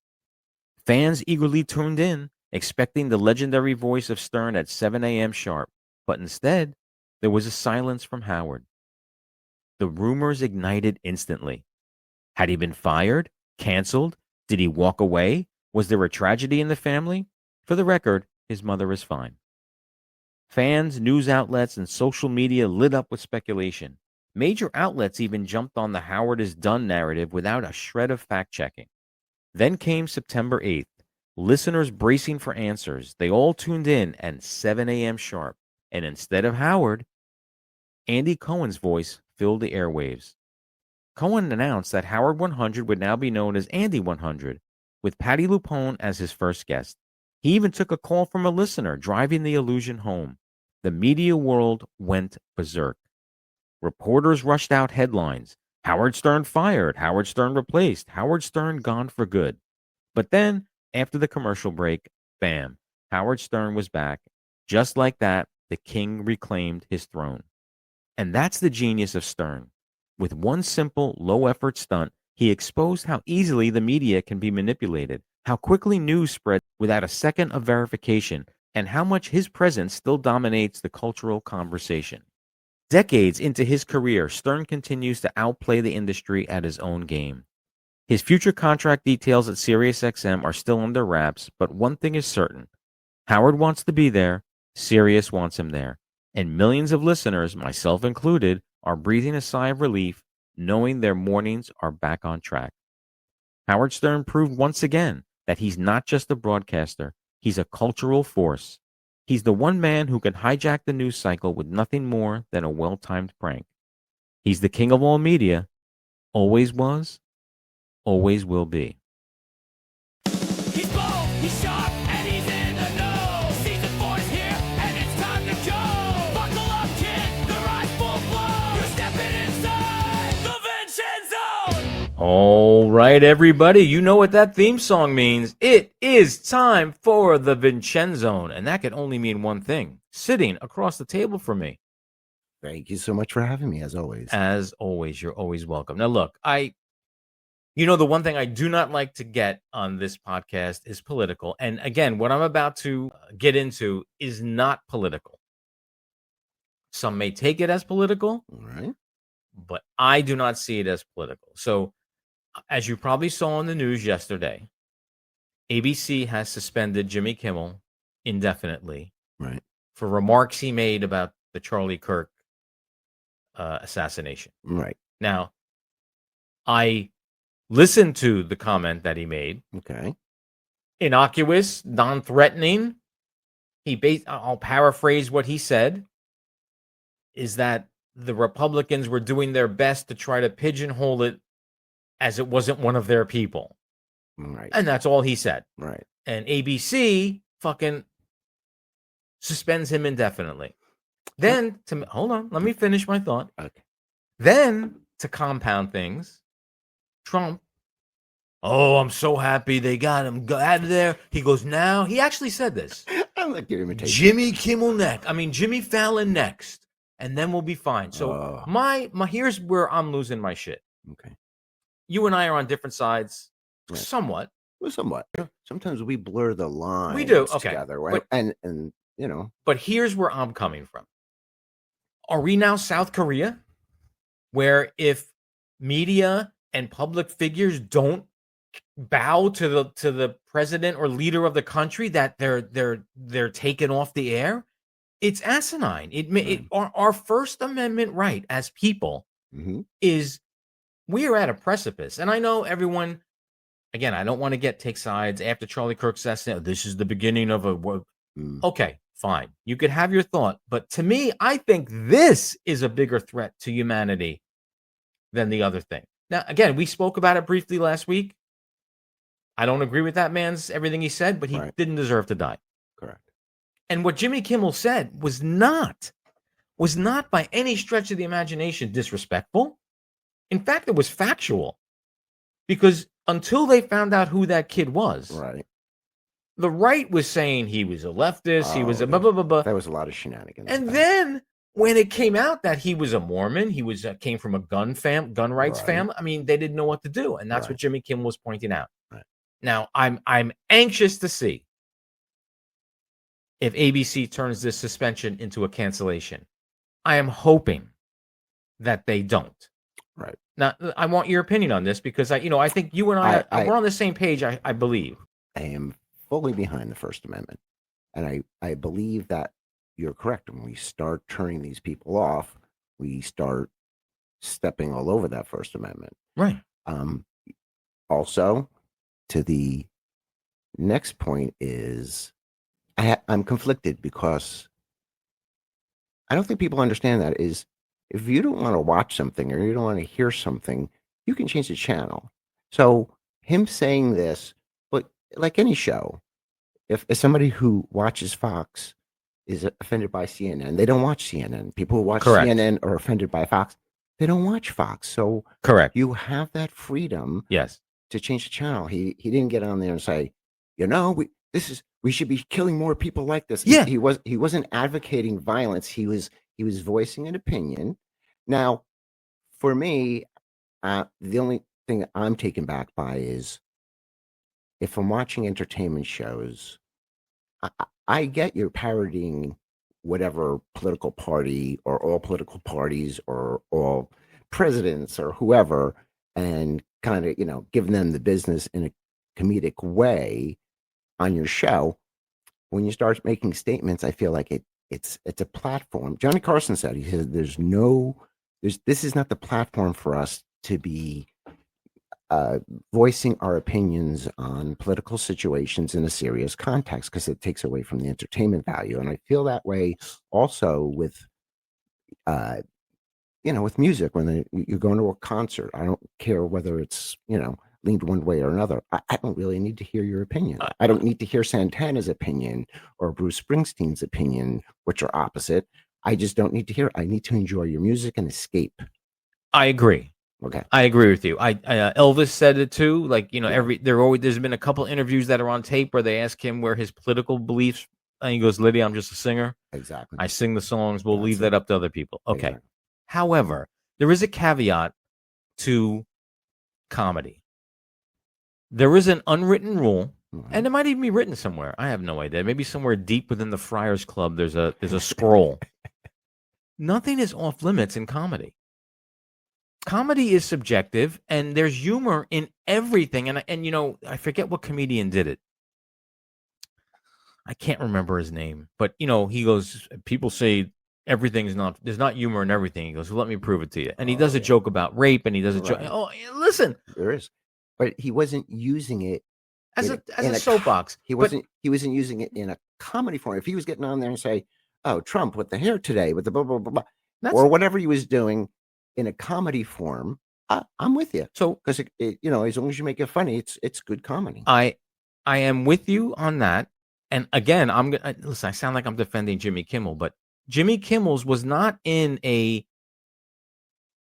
Fans eagerly tuned in, expecting the legendary voice of Stern at 7 a.m. sharp, but instead, there was a silence from Howard. The rumors ignited instantly. Had he been fired? Canceled? Did he walk away? Was there a tragedy in the family? For the record, his mother is fine. Fans, news outlets, and social media lit up with speculation. Major outlets even jumped on the Howard is done narrative without a shred of fact checking. Then came September 8th. Listeners bracing for answers. They all tuned in at 7 a.m. sharp. And instead of Howard, Andy Cohen's voice filled the airwaves. Cohen announced that Howard 100 would now be known as Andy 100, with Patty Lupone as his first guest. He even took a call from a listener, driving the illusion home. The media world went berserk. Reporters rushed out headlines. Howard Stern fired, Howard Stern replaced, Howard Stern gone for good. But then, after the commercial break, bam, Howard Stern was back. Just like that, the king reclaimed his throne. And that's the genius of Stern. With one simple, low-effort stunt, he exposed how easily the media can be manipulated, how quickly news spreads without a second of verification, and how much his presence still dominates the cultural conversation. Decades into his career, Stern continues to outplay the industry at his own game. His future contract details at SiriusXM are still under wraps, but one thing is certain. Howard wants to be there, Sirius wants him there, and millions of listeners, myself included, are breathing a sigh of relief knowing their mornings are back on track. Howard Stern proved once again that he's not just a broadcaster, he's a cultural force. He's the one man who can hijack the news cycle with nothing more than a well-timed prank. He's the king of all media, always was, always will be. He's bold, he's sharp, and he's in the know. Season 4 is here, and it's time to go. Buckle up, kid, the ride's full flow. You're stepping inside the Vincenzo. All right, everybody, you know what that theme song means. It is time for the Vincenzone, and that can only mean one thing. Sitting across the table from me. Thank you so much for having me, as always. As always, you're always welcome. Now, look, the one thing I do not like to get on this podcast is political. And again, what I'm about to get into is not political. Some may take it as political, All right. but I do not see it as political. So, as you probably saw on the news yesterday, ABC has suspended Jimmy Kimmel indefinitely Right. for remarks he made about the Charlie Kirk assassination. Right. Now, I listened to the comment that he made. Okay. Innocuous, non-threatening. I'll paraphrase what he said, is that the Republicans were doing their best to try to pigeonhole it as it wasn't one of their people. Right. And that's all he said. Right. And ABC fucking suspends him indefinitely. Then, hold on, let me finish my thought. Okay. Then, to compound things, Trump, oh, I'm so happy they got him out of there. He goes, now, he actually said this. I like your imitation. Jimmy Fallon next, and then we'll be fine. So my here's where I'm losing my shit. Okay. You and I are on different sides, Right. somewhat. Well, somewhat. Sometimes we blur the lines. We do, okay. Together, right? But- and you know. But here's where I'm coming from. Are we now South Korea, where if media and public figures don't bow to the president or leader of the country, that they're taken off the air? It's asinine. Our First Amendment right as people is, we are at a precipice. And I know everyone, again, I don't want to take sides after Charlie Kirk says, this is the beginning of a... Okay, fine. You could have your thought. But to me, I think this is a bigger threat to humanity than the other thing. Now, again, we spoke about it briefly last week. I don't agree with that man's everything he said, but he didn't deserve to die. Correct. And what Jimmy Kimmel said was not by any stretch of the imagination disrespectful. In fact, it was factual. Because until they found out who that kid was, the right was saying he was a leftist, he was a blah, blah, blah, blah. There was a lot of shenanigans. And then when it came out that he was a Mormon, he was came from a gun rights Right. family. I mean, they didn't know what to do, and that's what Right. Jimmy Kimmel was pointing out. Right. Now, I'm anxious to see if ABC turns this suspension into a cancellation. I am hoping that they don't. Right. Now, I want your opinion on this because I think you and I we're on the same page. I believe. I am fully behind the First Amendment, and I believe that you're correct. When we start turning these people off, we start stepping all over that First Amendment. Right. Also, to the next point is I'm conflicted because I don't think people understand that is if you don't want to watch something or you don't want to hear something, you can change the channel. So him saying this, but like any show, if somebody who watches Fox is offended by CNN, they don't watch CNN. People who watch Correct. CNN are offended by Fox, they don't watch Fox. So Correct. you have that freedom Yes. to change the channel. He didn't get on there and say, we should be killing more people like this. Yeah. He wasn't advocating violence. He was voicing an opinion. Now, for me, the only thing I'm taken back by is if I'm watching entertainment shows, I get you're parodying whatever political party or all political parties or all presidents or whoever, and kind of giving them the business in a comedic way on your show. When you start making statements, I feel like it's a platform. Johnny Carson said, he said, this is not the platform for us to be voicing our opinions on political situations in a serious context, because it takes away from the entertainment value. And I feel that way also with with music. When you're going to a concert, I don't care whether it's leaned one way or another. I don't really need to hear your opinion. I don't need to hear Santana's opinion or Bruce Springsteen's opinion, which are opposite. I just don't need to hear it. I need to enjoy your music and escape. I agree. Okay. I agree with you. Elvis said it too. Like, there's been a couple interviews that are on tape where they ask him where his political beliefs, and he goes, Lydia, I'm just a singer. Exactly. I sing the songs. We'll leave that up to other people. Okay. Exactly. However, there is a caveat to comedy. There is an unwritten rule, and it might even be written somewhere. I have no idea. Maybe somewhere deep within the Friars Club, there's a scroll. Nothing is off limits in comedy. Comedy is subjective, and there's humor in everything. And I forget what comedian did it. I can't remember his name, but he goes, people say there's not humor in everything. He goes, well, let me prove it to you. And he does a joke about rape, and he does a joke. Oh, listen, there is, but he wasn't using it as a soapbox. He wasn't using it in a comedy form. If he was getting on there and say, "Oh, Trump with the hair today," with the blah blah blah, blah, or whatever he was doing in a comedy form, I'm with you. So, because as long as you make it funny, it's good comedy. I am with you on that. And again, I'm gonna listen. I sound like I'm defending Jimmy Kimmel, but Jimmy Kimmel's was not in a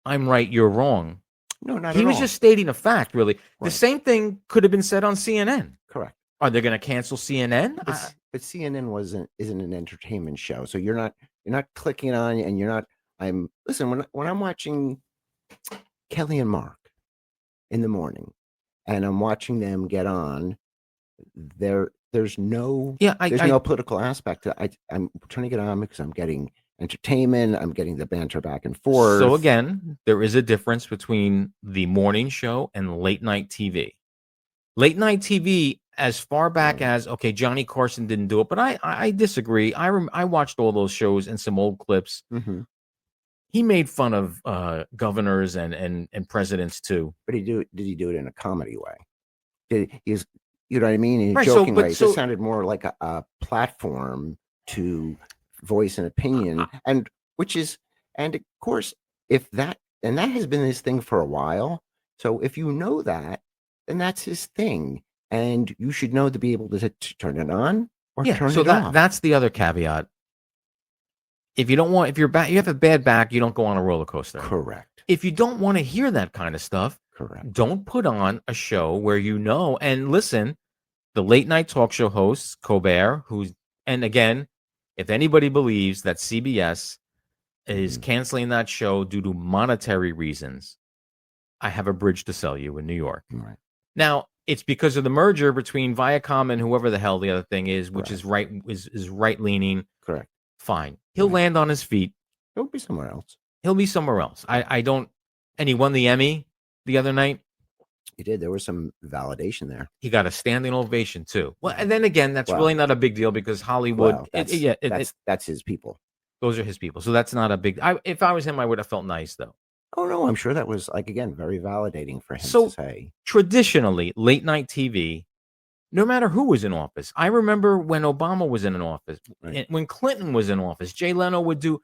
"I'm right, you're wrong." No, not he at was all. just stating a fact. Really, Right. The same thing could have been said on CNN. Correct. Are they going to cancel CNN? But CNN isn't an entertainment show, so you're not clicking on, and you're not. Listen, when I'm watching Kelly and Mark in the morning, and I'm watching them get on, there's no no political aspect. I'm turning it on because I'm getting entertainment. I'm getting the banter back and forth. So again, there is a difference between the morning show and late night TV. Late night TV, as far back as Johnny Carson didn't do it, but I disagree. I watched all those shows and some old clips. Mm-hmm. He made fun of governors and presidents too. But did he do it in a comedy way? You know what I mean? In a right, joking way. It sounded more like a platform to voice an opinion, and of course, if that has been his thing for a while. So if you know that, then that's his thing, and you should know to be able to turn it on or turn it off. That's the other caveat. If you you have a bad back, you don't go on a roller coaster. Correct. If you don't want to hear that kind of stuff, correct, don't put on a show where and listen, the late night talk show hosts, Colbert, and again, if anybody believes that CBS is canceling that show due to monetary reasons, I have a bridge to sell you in New York. Right. Now, it's because of the merger between Viacom and whoever the hell the other thing is, which is right leaning. Correct. Fine. He'll land on his feet. He'll be somewhere else. He'll be somewhere else. I don't. And he won the Emmy the other night. He did. There was some validation there. He got a standing ovation too. Well, and then again, that's really not a big deal because Hollywood. Well, that's his people. Those are his people. So that's not a big. If I was him, I would have felt nice though. Oh no, I'm sure that was again very validating for him to say. Traditionally, late night TV, no matter who was in office. I remember when Obama was in an office, when Clinton was in office, Jay Leno would do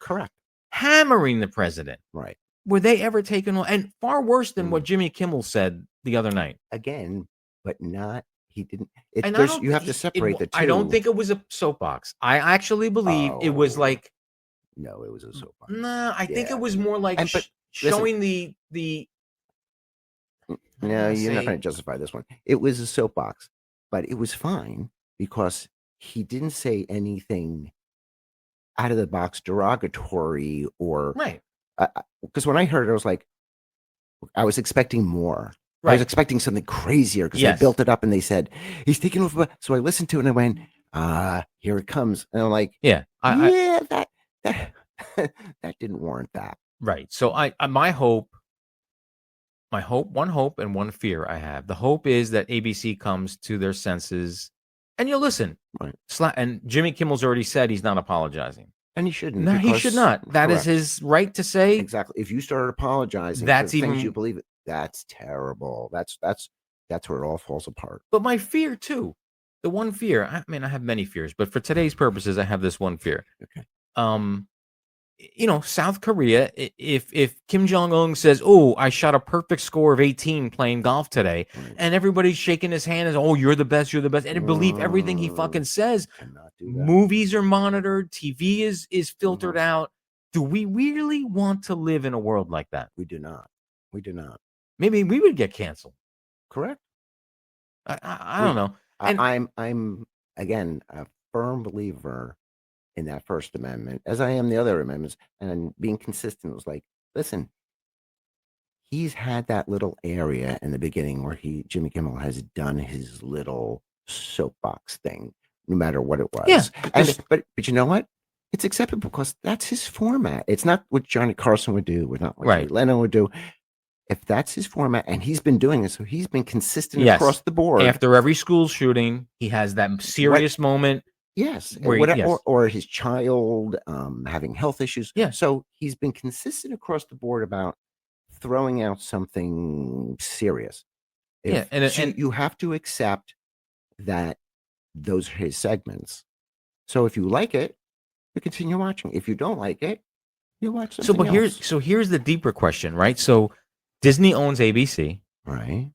hammering the president. Right. Were they ever taken on? And far worse than what Jimmy Kimmel said the other night. Again, but not. He didn't. You have to separate the two. I don't think it was a soapbox. I actually believe it was like. No, it was a soapbox. Nah, I think it was more like showing the. No, you're not going to justify this one. It was a soapbox, but it was fine because he didn't say anything out of the box derogatory or right. Because when I heard it, I was like, I was expecting more. Right. I was expecting something crazier because they built it up and they said he's taking over. So I listened to it and I went, here it comes. And I'm like, that didn't warrant that. Right. So one hope and one fear I have. The hope is that ABC comes to their senses and you'll listen. Right. And Jimmy Kimmel's already said he's not apologizing. And he shouldn't. No, he should not. That is his right to say. Exactly. If you start apologizing for things you believe, that's terrible. That's where it all falls apart. But my fear too, the one fear. I mean, I have many fears, but for today's purposes, I have this one fear. Okay. South Korea. If Kim Jong-un says, "Oh, I shot a perfect score of 18 playing golf today," and everybody's shaking his hand as, "Oh, you're the best, and I believe everything he fucking says." Movies are monitored, TV is filtered out. Do we really want to live in a world like that? We do not. We do not. Maybe we would get canceled. Correct. I don't know. I'm again a firm believer in that First Amendment, as I am the other amendments, and being consistent was like, listen, he's had that little area in the beginning where Jimmy Kimmel has done his little soapbox thing, no matter what it was. Yeah. But you know what? It's acceptable because that's his format. It's not what Johnny Carson would do. It's not what Jay Leno would do. If that's his format, and he's been doing it, so he's been consistent across the board. After every school shooting, he has that serious moment. Yes, or his child having health issues. Yeah. So he's been consistent across the board about throwing out something serious. And you have to accept that those are his segments. So if you like it, you continue watching. If you don't like it, you watch something else. Here's the deeper question, right? So Disney owns ABC, right?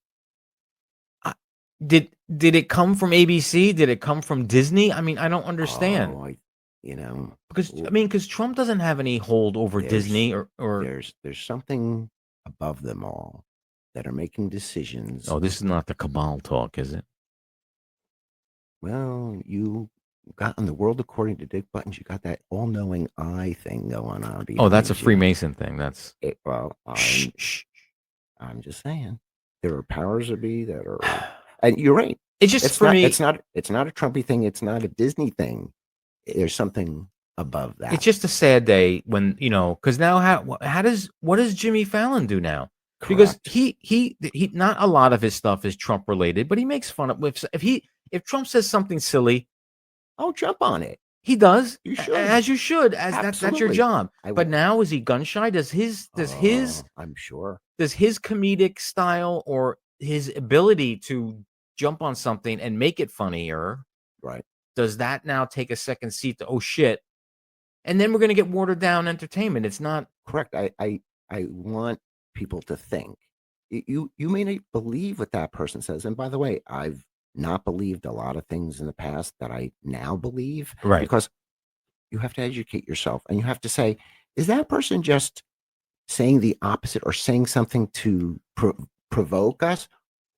Did it come from ABC? Did it come from Disney? I mean, I don't understand. Because Trump doesn't have any hold over Disney or there's something above them all that are making decisions. Oh, this is not the cabal talk, is it? Well, you got on the world according to Dick Buttons. You got that all-knowing eye thing going on. Oh, that's a Freemason thing. That's it. Well, I'm just saying there are powers that be that are. And you're right. It's not a Trumpy thing. It's not a Disney thing. There's something above that. It's just a sad day when, because now what does Jimmy Fallon do now? Correct. Because he not a lot of his stuff is Trump related, but he makes fun of if Trump says something silly, I'll jump on it. He does. You should. As you should. That's your job. But now is he gun shy? Does his I'm sure. Does his comedic style or his ability to jump on something and make it funnier, right? Does that now take a second seat to, oh shit, and then we're going to get watered down entertainment? It's not correct. I want people to think. You may not believe what that person says, and by the way, I've not believed a lot of things in the past that I now believe, right? Because you have to educate yourself, and you have to say, is that person just saying the opposite or saying something to provoke us?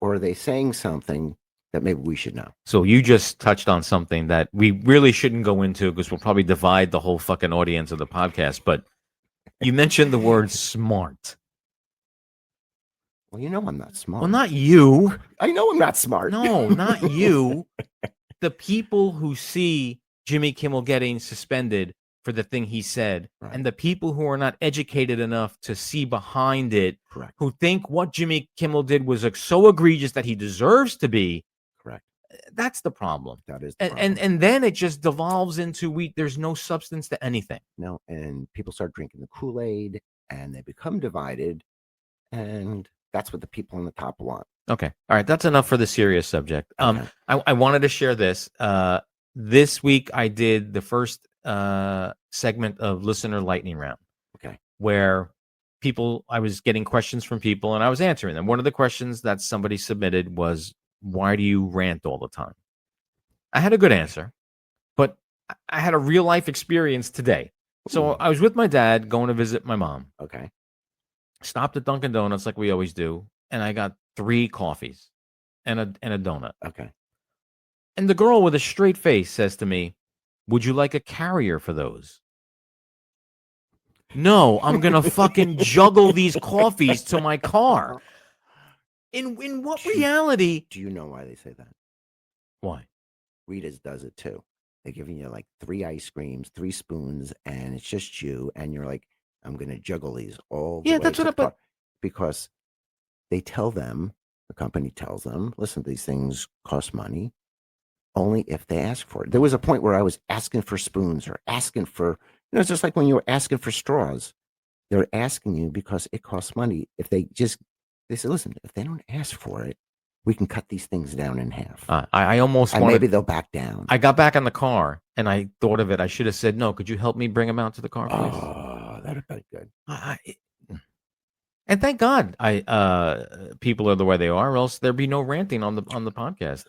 Or are they saying something that maybe we should know? So you just touched on something that we really shouldn't go into because we'll probably divide the whole fucking audience of the podcast. But You mentioned the word smart. Well, you know I'm not smart. Well, not you. I know I'm not smart. No, not you. The people who see Jimmy Kimmel getting suspended for the thing he said, Right. and the people who are not educated enough to see behind it, Correct. who think what Jimmy Kimmel did was so egregious that he deserves to be. Correct. That's the problem. That is the problem. And then it just devolves into there's no substance to anything. No, and people start drinking the Kool-Aid and they become divided, and that's what the people on the top want. Okay. All right. That's enough for the serious subject. Okay. I wanted to share this. This week I did the first segment of Listener Lightning Round. Okay. Where I was getting questions from people and I was answering them. One of the questions that somebody submitted was, why do you rant all the time? I had a good answer, but I had a real life experience today. So I was with my dad going to visit my mom. Okay. Stopped at Dunkin' Donuts like we always do, and I got 3 coffees and a donut. Okay. And the girl with a straight face says to me, "Would you like a carrier for those?" No, I'm gonna fucking juggle these coffees to my car. In what reality? Do you know why they say that? Why? Rita's does it too. They're giving you like 3 ice creams, 3 spoons, and it's just you, and you're like, I'm gonna juggle these all the way That's to what the car. Because they tell them, the company tells them, listen, these things cost money only if they ask for it. There was a point where I was asking for spoons or asking for, it's just like when you were asking for straws. They're asking you because it costs money. If they say, listen, if they don't ask for it, we can cut these things down in half. I almost and wanted, maybe they'll back down. I got back in the car and I thought of it. I should have said, no, could you help me bring them out to the car, please? Oh, that'd have been good. And thank God people are the way they are, or else there'd be no ranting on the podcast.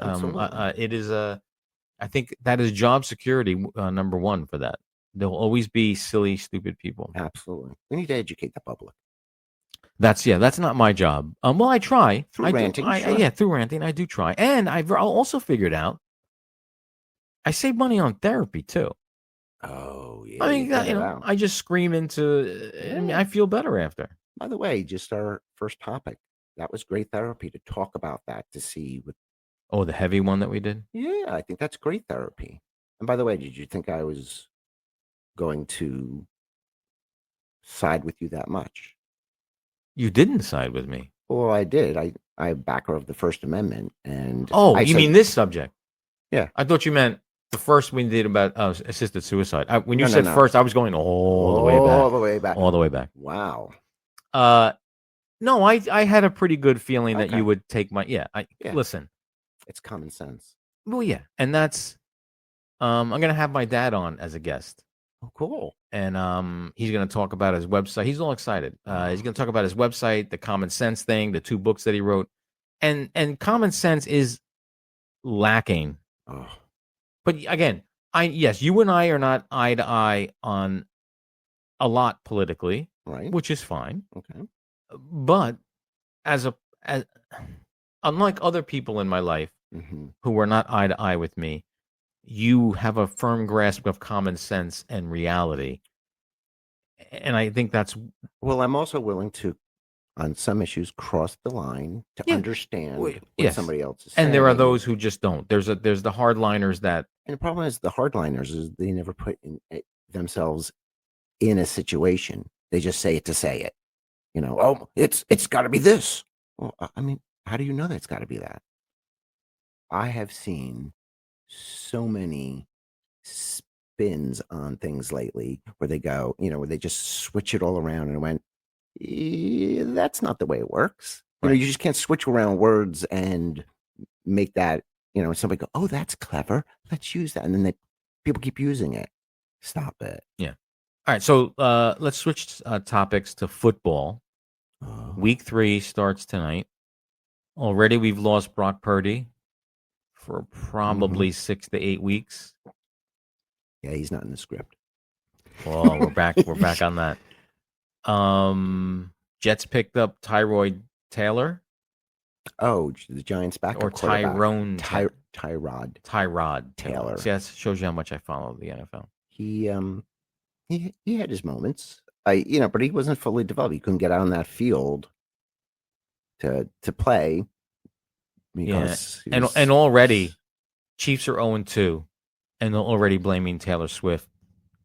It is I think that is job security number one for that. There'll always be silly, stupid people. Absolutely. We need to educate the public. That's not my job. Well, I try. Through ranting. Through ranting, I do try. And I've also figured out I save money on therapy too. Oh, yeah. I mean, I just scream into I feel better after. By the way, just our first topic. That was great therapy to talk about that, to see what. Oh, the heavy one that we did? Yeah, I think that's great therapy. And by the way, did you think I was going to side with you that much? You didn't side with me. Well, I did. I backer of the First Amendment, and you mean this subject? Yeah, I thought you meant the first we did about assisted suicide. When you said first, I was going all the way back. All the way back. Wow. No, I had a pretty good feeling that you would take my. Listen, it's common sense. Well, yeah, and that's. I'm gonna have my dad on as a guest. Oh, cool. And he's going to talk about his website. He's all excited. He's going to talk about his website, the Common Sense thing, the 2 books that he wrote. And common sense is lacking. Oh. But again, you and I are not eye to eye on a lot politically, right? Which is fine. Okay. But as unlike other people in my life who are not eye to eye with me, you have a firm grasp of common sense and reality. And I think that's... Well, I'm also willing to, on some issues, cross the line to understand what somebody else is saying. And there are those who just don't. There's the hardliners that... And the problem is the hardliners is they never put themselves in a situation. They just say it to say it. It's got to be this. Well, I mean, how do you know that it's got to be that? I have seen so many spins on things lately where they go, where they just switch it all around, and I went, that's not the way it works. Right. You just can't switch around words and make that, somebody go, oh, that's clever. Let's use that. And then people keep using it. Stop it. Yeah. All right. So let's switch topics to football. Week 3 starts tonight. Already we've lost Brock Purdy for probably 6 to 8 weeks. Yeah, he's not in the script. Well, we're back. We're back on that. Jets picked up Tyrod Taylor. Oh, the Giants back or Tyrod Taylor. See, that shows you how much I follow the NFL. He had his moments. but he wasn't fully developed. He couldn't get out on that field to play because and already Chiefs are 0-2, and they're already blaming Taylor Swift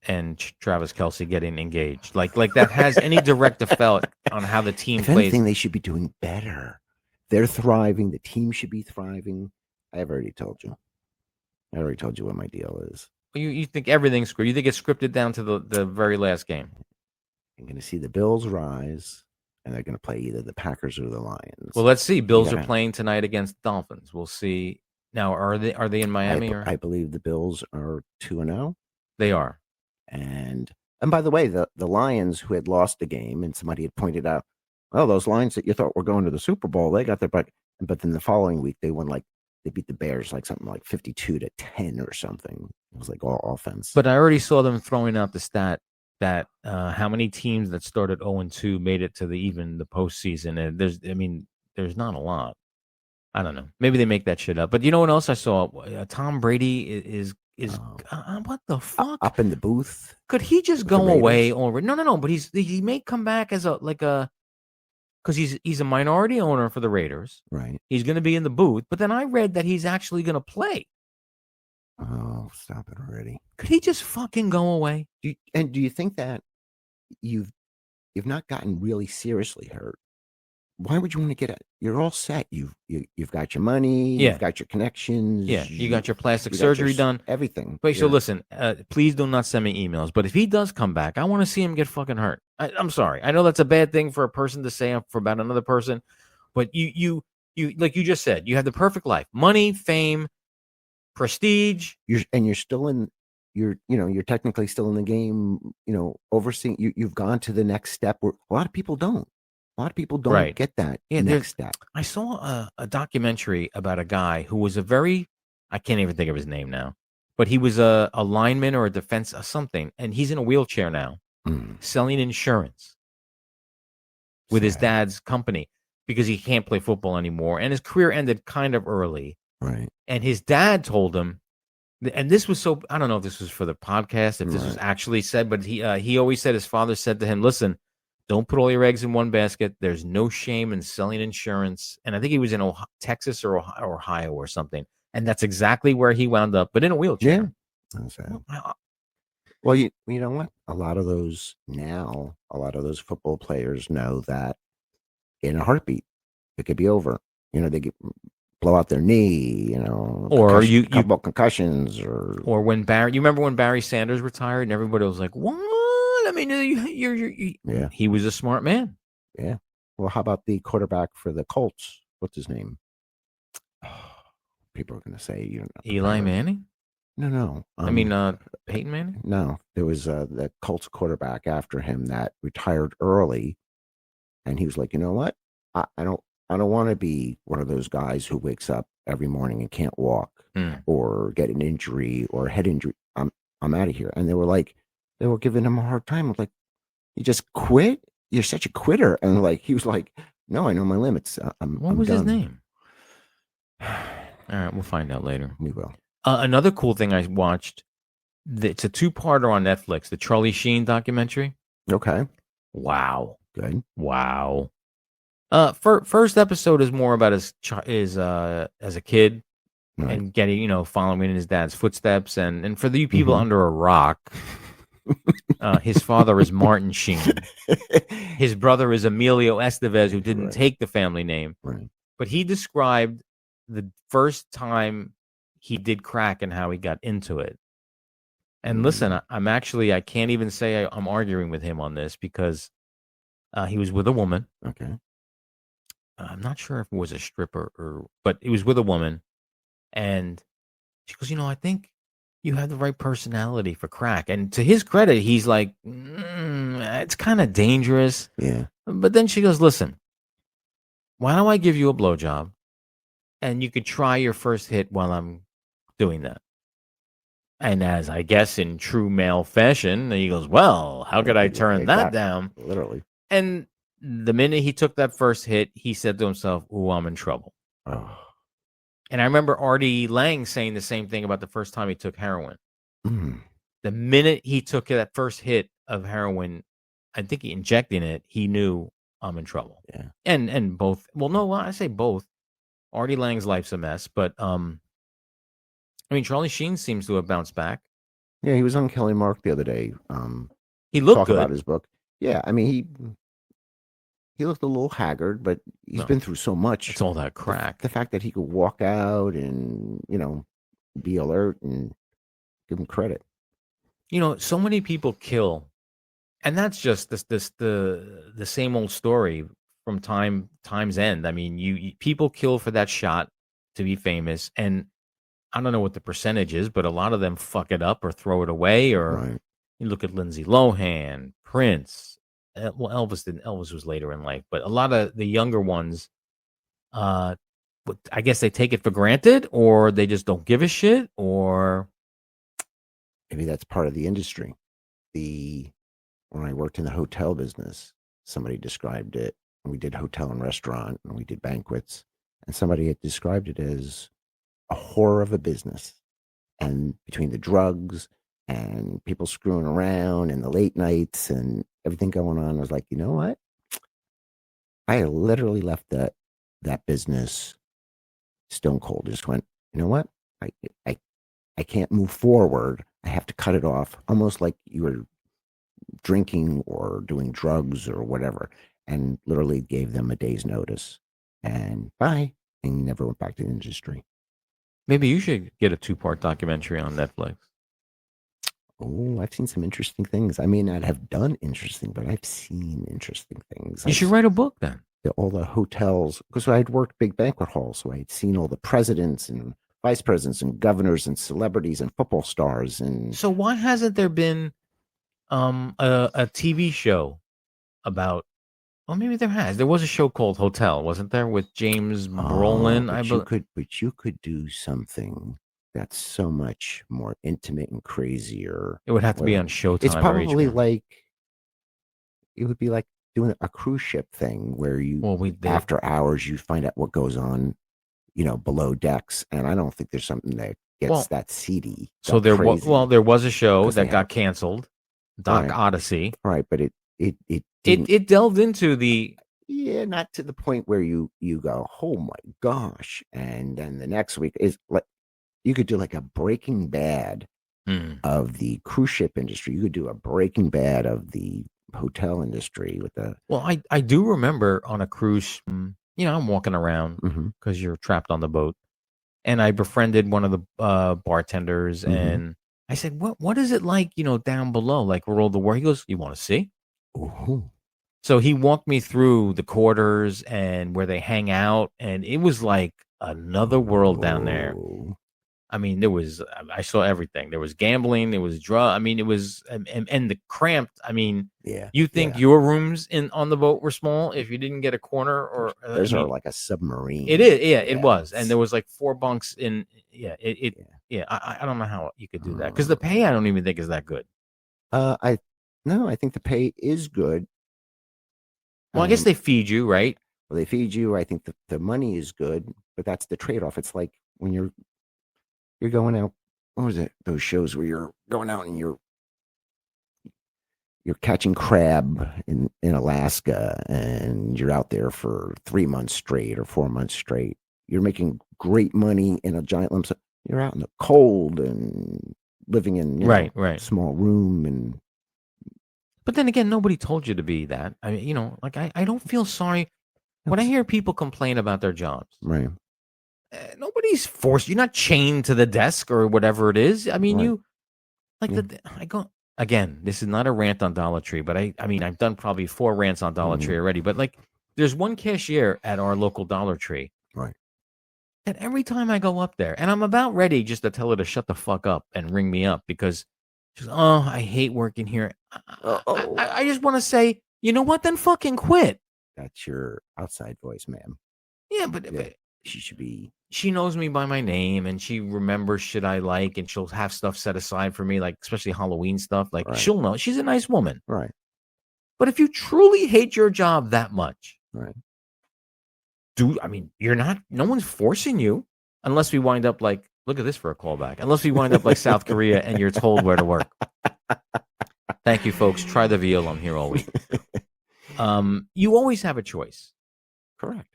and Travis Kelce getting engaged. Like that has any direct effect on how the team if plays. anything, they should be doing better. They're thriving. The team should be thriving. I've already told you. I already told you what my deal is. You think everything's scripted? You think it's scripted down to the very last game? I'm going to see the Bills rise, and they're going to play either the Packers or the Lions. Well, let's see. Bills are playing tonight against Dolphins. We'll see. Now, are they in Miami? I believe the Bills are 2-0. They are. And by the way, the Lions, who had lost a game, and somebody had pointed out, well, those Lions that you thought were going to the Super Bowl, they got their butt. But then the following week, they won they beat the Bears something like 52-10 or something. It was like all offense. But I already saw them throwing out the stat that how many teams that started 0-2 made it to the postseason. And there's not a lot. I don't know. Maybe they make that shit up. But you know what else I saw? Tom Brady is what the fuck? Up in the booth. Could he just go away already? No. But he may come back as because he's a minority owner for the Raiders. Right. He's going to be in the booth. But then I read that he's actually going to play. Oh, stop it already. Could he just fucking go away? Do you think that you've not gotten really seriously hurt? Why would you want to get it? You're all set. You've got your money. Yeah. You've got your connections. Yeah, you got your plastic surgery done. Everything. Wait, so listen, please do not send me emails. But if he does come back, I want to see him get fucking hurt. I'm sorry. I know that's a bad thing for a person to say for about another person. But you like you just said, you have the perfect life. Money, fame, prestige. You're still in. You're technically still in the game. Overseeing. You've gone to the next step. Where a lot of people don't. A lot of people don't get that next step. I saw a documentary about a guy who was I can't even think of his name now, but he was a lineman or a defense something, and he's in a wheelchair now, selling insurance with his dad's company because he can't play football anymore, and his career ended kind of early. Right. And his dad told him, and this was I don't know if this was for the podcast, if this was actually said, but he always said his father said to him, listen, don't put all your eggs in one basket. There's no shame in selling insurance. And I think he was in Texas or Ohio or something. And that's exactly where he wound up, but in a wheelchair. Yeah. Well, you know what? A lot of those football players know that in a heartbeat, it could be over. They blow out their knee, or couple concussions, or when you remember when Barry Sanders retired and everybody was like, what? I mean, yeah. He was a smart man. Yeah. Well, how about the quarterback for the Colts? What's his name? People are going to say Eli Manning. No. Peyton Manning. No, there was the Colts quarterback after him that retired early, and he was like, you know what? I don't want to be one of those guys who wakes up every morning and can't walk or get an injury or a head injury. I'm out of here. And they were giving him a hard time. I was like, you just quit? You're such a quitter. And he was like, no, I know my limits. What was his name? All right, we'll find out later. We will. Another cool thing I watched, it's a 2-parter on Netflix, the Charlie Sheen documentary. Okay. Wow. Good. Wow. First episode is more about as a kid and getting, following in his dad's footsteps. And for the people under a rock, his father is Martin Sheen. His brother is Emilio Estevez, who didn't take the family name. Right. But he described the first time he did crack and how he got into it. And listen, I can't even say I'm arguing with him on this because he was with a woman. Okay. I'm not sure if it was a stripper but he was with a woman. And she goes, I think you have the right personality for crack. And to his credit, he's like, it's kind of dangerous. Yeah. But then she goes, listen, why don't I give you a blowjob and you could try your first hit while I'm doing that? And as I guess in true male fashion, he goes, well, how could I turn that down? Literally. And the minute he took that first hit, he said to himself, ooh, I'm in trouble. Oh. And I remember Artie Lang saying the same thing about the first time he took heroin. The minute he took that first hit of heroin, I think injecting it, he knew I'm in trouble. Yeah. And both. Well, no, I say both. Artie Lang's life's a mess, but I mean, Charlie Sheen seems to have bounced back. Yeah, he was on Kelly Mark the other day. He looked talk good. about his book. Yeah, I mean he looked a little haggard, but he's been through so much. It's all that crack. The fact that he could walk out and be alert and give him credit. So many people kill, and that's just the same old story from time's end. I mean, you people kill for that shot to be famous, and I don't know what the percentage is, but a lot of them fuck it up or throw it away. Or Right. you look at Lindsay Lohan, Prince. Well, Elvis didn't. Elvis was later in life, but a lot of the younger ones, I guess they take it for granted, or they just don't give a shit, or Maybe that's part of the industry. When I worked in the hotel business, somebody described it. We did hotel and restaurant, and we did banquets, and somebody had described it as a horror of a business. And between the drugs and people screwing around and the late nights and everything going on, I was like, you know what? I literally left that business stone cold. Just went, you know what? I can't move forward. I have to cut it off, almost like you were drinking or doing drugs or whatever, and literally gave them a day's notice and bye, and never went back to the industry. maybe you should get a 2-part documentary on Netflix. Oh, I've seen some interesting things. I may not have done interesting, but I've seen interesting things. You should write a book then. All the hotels, because I had worked big banquet halls, so I had seen all the presidents and vice presidents and governors and celebrities and football stars. And So why hasn't there been a TV show about? Well, maybe there has. There was a show called Hotel, wasn't there, with James Brolin? But you could do something that's so much more intimate and crazier. It would have to be on Showtime. It's or probably HBO. like it would be like doing a cruise ship thing where you after hours you find out what goes on, below decks. And I don't think there's something that gets that seedy. So there was there was a show that got have- canceled, Doc Right. Odyssey. right, but it It delved into the yeah, not to the point where you go, oh my gosh, and then the next week is like you could do like a Breaking Bad of the cruise ship industry. You could do a Breaking Bad of the hotel industry with the Well, I do remember on a cruise, I'm walking around Mhm. because you're trapped on the boat, and I befriended one of the bartenders, Mhm. and I said, "What is it like, down below, like where all the work?" He goes, "You want to see?" Ooh. So he walked me through the quarters and where they hang out, and it was like another world down there. Ooh. I mean, I saw everything. There was gambling, there was drug. I mean, it was, and the cramped. I mean, Yeah, you think your rooms on the boat were small if you didn't get a corner or those are like a submarine. It is, yeah, it Yeah, was, and there was like 4 bunks in. Yeah, I don't know how you could do that because the pay I don't even think is that good. I think the pay is good. Well, I guess they feed you, right? Well, they feed you. I think the money is good, but that's the trade-off. It's like when you're going out. What was it? Those shows where you're going out and you're catching crab in Alaska, and you're out there for 3 months straight or 4 months straight. You're making great money in a giant lump sum. You're out in the cold and living in Right. small room and. But then again, nobody told you to be that. I mean, like I don't feel sorry when I hear people complain about their jobs. Right. Nobody's forced. You're not chained to the desk or whatever it is. I mean, Right. I go again. This is not a rant on Dollar Tree, but I mean, I've done probably 4 rants on Dollar Tree already. But like, there's one cashier at our local Dollar Tree, Right. and every time I go up there, and I'm about ready just to tell her to shut the fuck up and ring me up because she's, oh, I hate working here. I just want to say, you know what? Then fucking quit. That's your outside voice, ma'am. Yeah, but She should be. she knows me by my name and she remembers shit I like and she'll have stuff set aside for me, like especially Halloween stuff. Like Right. she'll know. She's a nice woman. Right. But if you truly hate your job that much, Right. you're not, no one's forcing you unless we wind up like, look at this for a callback. Unless we wind up like South Korea and you're told where to work. Thank you, folks. Try the veal. I'm here all week. You always have a choice. Correct.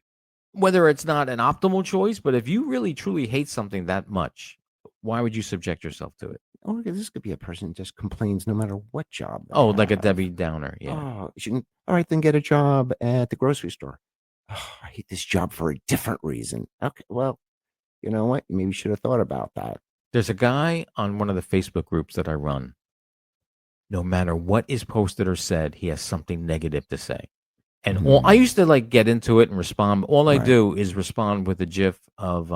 Whether it's not an optimal choice, but if you really truly hate something that much, why would you subject yourself to it? Or this could be a person who just complains no matter what job. They Like a have. Debbie Downer. Yeah. Oh, all right, then get a job at the grocery store. Oh, I hate this job for a different reason. Okay, well, you know what? You maybe should have thought about that. There's a guy on one of the Facebook groups that I run. No matter what is posted or said, he has something negative to say. And I used to like get into it and respond. All I do is respond with a GIF of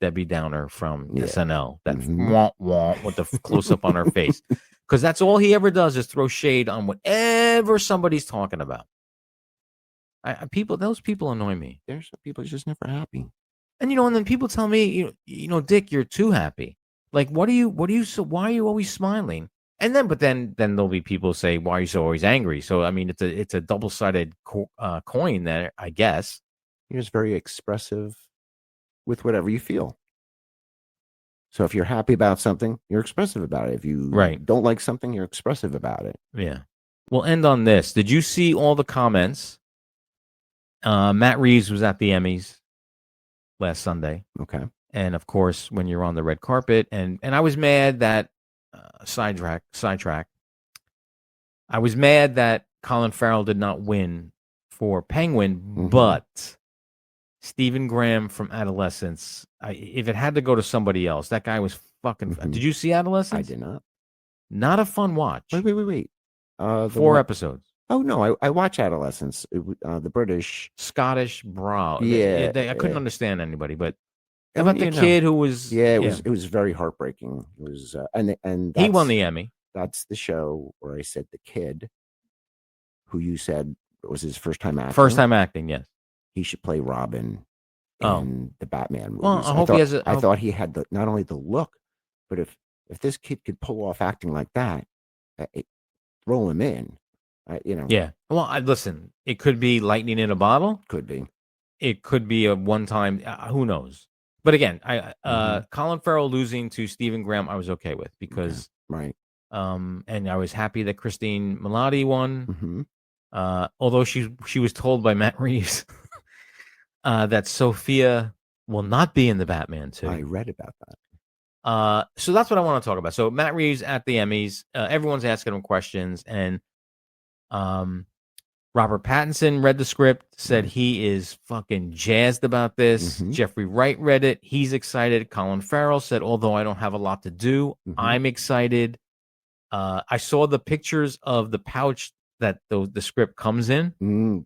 Debbie Downer from SNL. That wah, wah, with the close up on her face. Because that's all he ever does is throw shade on whatever somebody's talking about. Those people annoy me. There's some people just never happy. And and then people tell me, Dick, you're too happy. Like, why are you always smiling? And then there'll be people say, why are you so always angry? So, I mean, it's a double-sided coin there, I guess. You're just very expressive with whatever you feel. So if you're happy about something, you're expressive about it. If you don't like something, you're expressive about it. Yeah. We'll end on this. Did you see all the comments? Matt Reeves was at the Emmys last Sunday. Okay. And, of course, when you're on the red carpet, and I was mad that sidetrack. I was mad that Colin Farrell did not win for Penguin, but Stephen Graham from Adolescence. If it had to go to somebody else, that guy was fucking. Did you see Adolescence? I did not. Not a fun watch. Wait. 4 episodes. Oh no, I watch Adolescence. The British, Scottish bro. Yeah, I couldn't understand anybody, but. About the kid who was it was very heartbreaking. It was and he won the Emmy. That's the show where I said the kid who you said was his first time acting. First time acting, yes. He should play Robin in the Batman movies. Well, I thought he had not only the look, but if this kid could pull off acting like that, throw him in. Yeah. Well, listen. It could be lightning in a bottle. Could be. It could be a one-time. Who knows? But again, Colin Farrell losing to Stephen Graham, I was okay with because and I was happy that Christine Milioti won. Although she was told by Matt Reeves that Sophia will not be in the Batman 2. I read about that. So that's what I want to talk about. So Matt Reeves at the Emmys, everyone's asking him questions, and Robert Pattinson read the script, said he is fucking jazzed about this. Jeffrey Wright read it. He's excited. Colin Farrell said, although I don't have a lot to do, I'm excited. I saw the pictures of the pouch that the script comes in.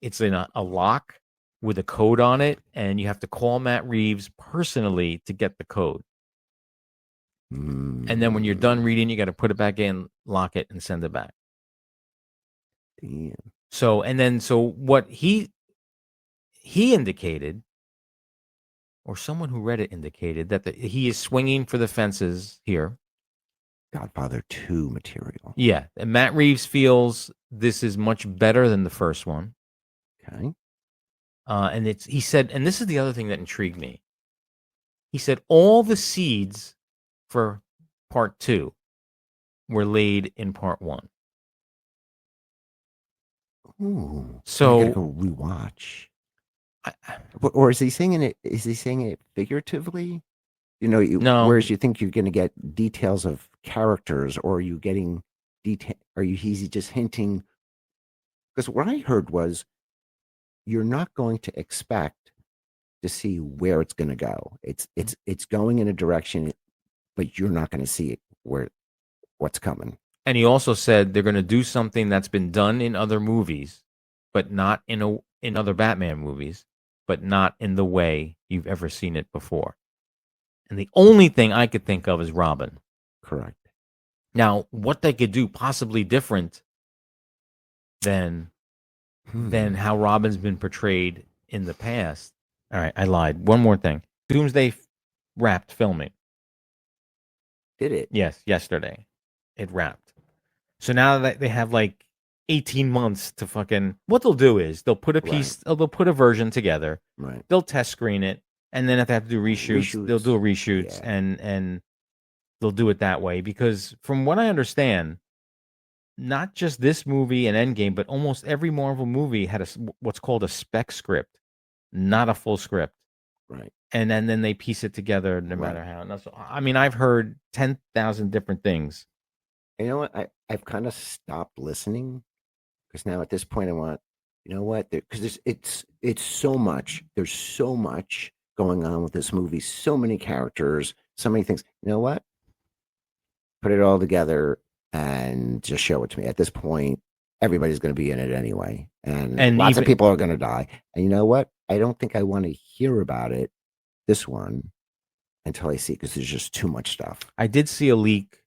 It's in a lock with a code on it, and you have to call Matt Reeves personally to get the code. And then when you're done reading, you got to put it back in, lock it, and send it back. Damn. So what he indicated, or someone who read it indicated, that he is swinging for the fences here. Godfather 2 material. Yeah. And Matt Reeves feels this is much better than the first one. Okay. And he said, and this is the other thing that intrigued me. He said all the seeds for part 2 were laid in part 1. Ooh, so I gotta go rewatch. Or is he saying it? Is he saying it figuratively? No. Whereas you think you're going to get details of characters, or are you getting detail? He's just hinting? Because what I heard was you're not going to expect to see where it's going to go. It's going in a direction, but you're not going to see it what's coming. And he also said they're going to do something that's been done in other movies, but not in other Batman movies, but not in the way you've ever seen it before. And the only thing I could think of is Robin. Correct. Now, what they could do possibly different than how Robin's been portrayed in the past. All right, I lied. One more thing. Doomsday wrapped filming. Did it? Yes, yesterday. It wrapped. So now that they have like 18 months to fucking, what they'll do is they'll put a piece, they'll put a version together. Right. They'll test screen it, and then if they have to do reshoots. They'll do reshoots, and they'll do it that way. Because from what I understand, not just this movie and Endgame, but almost every Marvel movie had what's called a spec script, not a full script. Right. And then they piece it together no matter how. And I mean, I've heard 10,000 different things. You know what? I've kind of stopped listening because now at this point I want, you know what? Because it's so much. There's so much going on with this movie. So many characters, so many things. You know what? Put it all together and just show it to me. At this point, everybody's going to be in it anyway, and lots of people are going to die. And you know what? I don't think I want to hear about it, this one, until I see it because there's just too much stuff. I did see a leak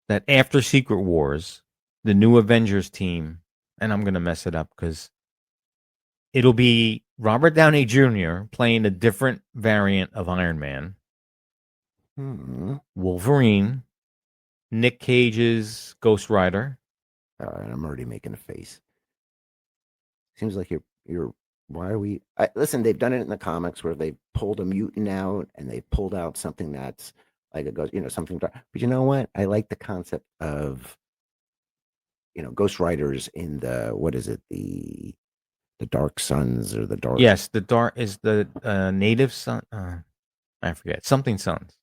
that after Secret Wars, the new Avengers team, and I'm going to mess it up because it'll be Robert Downey Jr. playing a different variant of Iron Man, Wolverine, Nick Cage's Ghost Rider. All right, I'm already making a face. Seems like you're. Why are we? Listen, they've done it in the comics where they pulled a mutant out and they pulled out something that's like a ghost, something. But you know what? I like the concept of, Ghost Riders in the what is it? The Dark Suns or the Dark. Yes, the Dark is the native sun. I forget something Suns.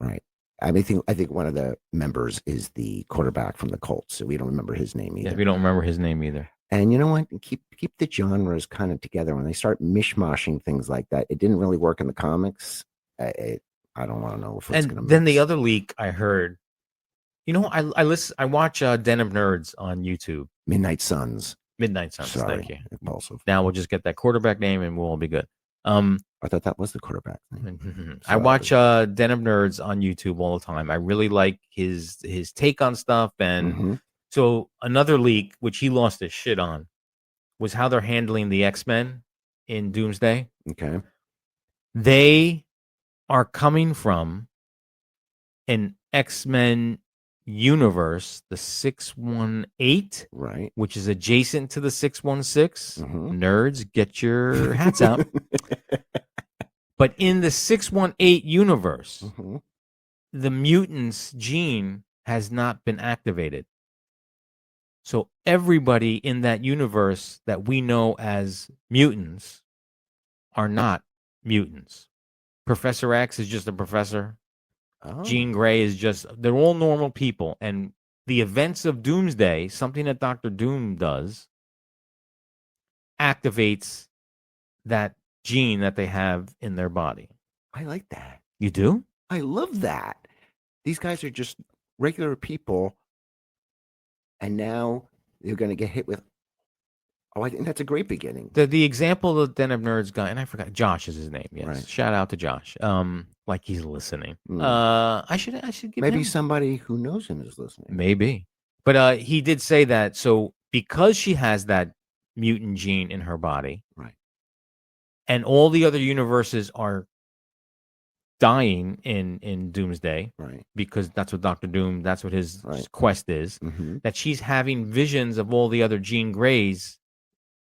Right. I think one of the members is the quarterback from the Colts, so we don't remember his name either. Yeah, we don't remember his name either. And you know what? Keep the genres kind of together. When they start mishmashing things like that, it didn't really work in the comics. I don't want to know if it's going to. Then the other leak I heard, I watch Den of Nerds on YouTube. Midnight Suns. Sorry, thank you. Impulsive. Now we'll just get that quarterback name and we'll all be good. I thought that was the quarterback name. I watch Den of Nerds on YouTube all the time. I really like his take on stuff. And so another leak, which he lost his shit on, was how they're handling the X-Men in Doomsday. Okay. They are coming from an X-Men universe, the 618, right, which is adjacent to the 616. Nerds, get your hats out. But in the 618 universe, the mutant's gene has not been activated. So everybody in that universe that we know as mutants are not mutants. Professor X is just a professor. Jean Grey is they're all normal people. And the events of Doomsday, something that Dr. Doom does, activates that gene that they have in their body. I like that. You do? I love that. These guys are just regular people. And now they're going to get hit with. Oh, I think that's a great beginning. The example the Den of Nerds guy, and I forgot, Josh is his name. Yes, right. Shout out to Josh. Like he's listening. I should give maybe him. Somebody who knows him is listening. Maybe, but he did say that. So because she has that mutant gene in her body, right, and all the other universes are dying in Doomsday, right, because that's what Dr. Doom, that's what his quest is. That she's having visions of all the other Jean Greys.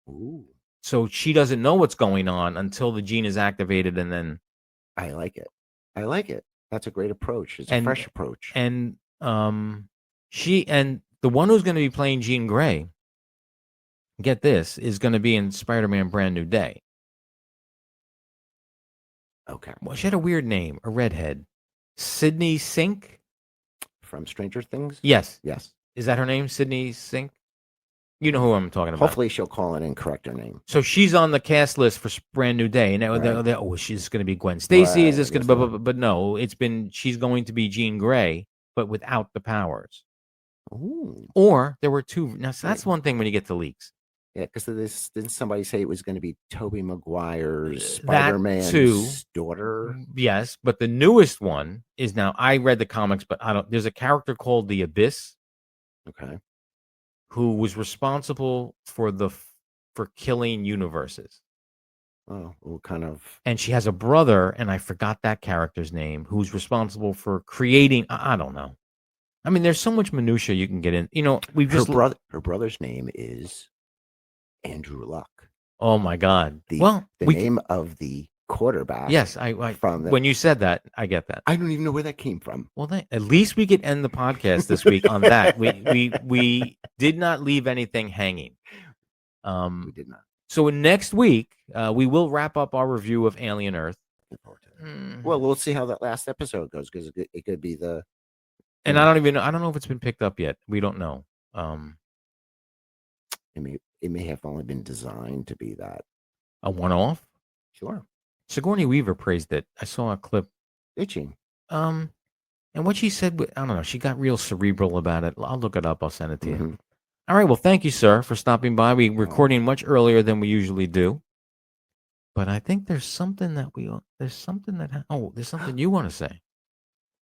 Ooh. So she doesn't know what's going on until the gene is activated, and then I like it. That's a great approach. It's a fresh approach. And she and the one who's going to be playing Jean Grey, get this, is going to be in Spider-Man Brand New Day. Okay. Well, she had a weird name, a redhead. Sydney Sink? From Stranger Things? Yes. Yes. Is that her name, Sydney Sink? You know who I'm talking about. Hopefully she'll call it and correct her name. So she's on the cast list for Brand New Day. And she's going to be Gwen Stacy. Is this going to be... But no, she's going to be Jean Grey, but without the powers. Ooh. Or there were two... Now, so that's one thing when you get to leaks. Yeah, because didn't somebody say it was going to be Tobey Maguire's Spider-Man's daughter? Yes, but the newest one is now... I read the comics, but I don't... There's a character called the Abyss. Okay. Who was responsible for killing universes. Oh, what kind of... And she has a brother, and I forgot that character's name, who's responsible for creating... I don't know. I mean, there's so much minutia you can get in. Her brother's name is Andrew Luck. Oh my God! The name of the quarterback. Yes, I from the, when you said that, I get that. I don't even know where that came from. Well, then, at least we could end the podcast this week on that. We did not leave anything hanging. We did not. So next week, we will wrap up our review of Alien Earth. Look forward to that. Well, we'll see how that last episode goes because it could be the. And I don't know if it's been picked up yet. We don't know. It may have only been designed to be that. A one-off. Sure. Sigourney Weaver praised it. I saw a clip. Itching. And what she said, I don't know. She got real cerebral about it. I'll look it up. I'll send it to you. All right. Well, thank you, sir, for stopping by. We're recording much earlier than we usually do. But I think there's something there's something you want to say.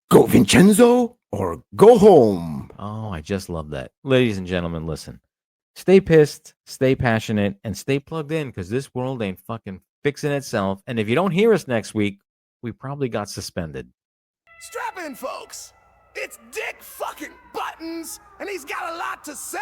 Go Vincenzo or go home. Oh, I just love that. Ladies and gentlemen, listen. Stay pissed, stay passionate, and stay plugged in because this world ain't fucking fixing itself. And if you don't hear us next week, we probably got suspended. Strap in, folks. It's Dick fucking Buttons, and he's got a lot to say.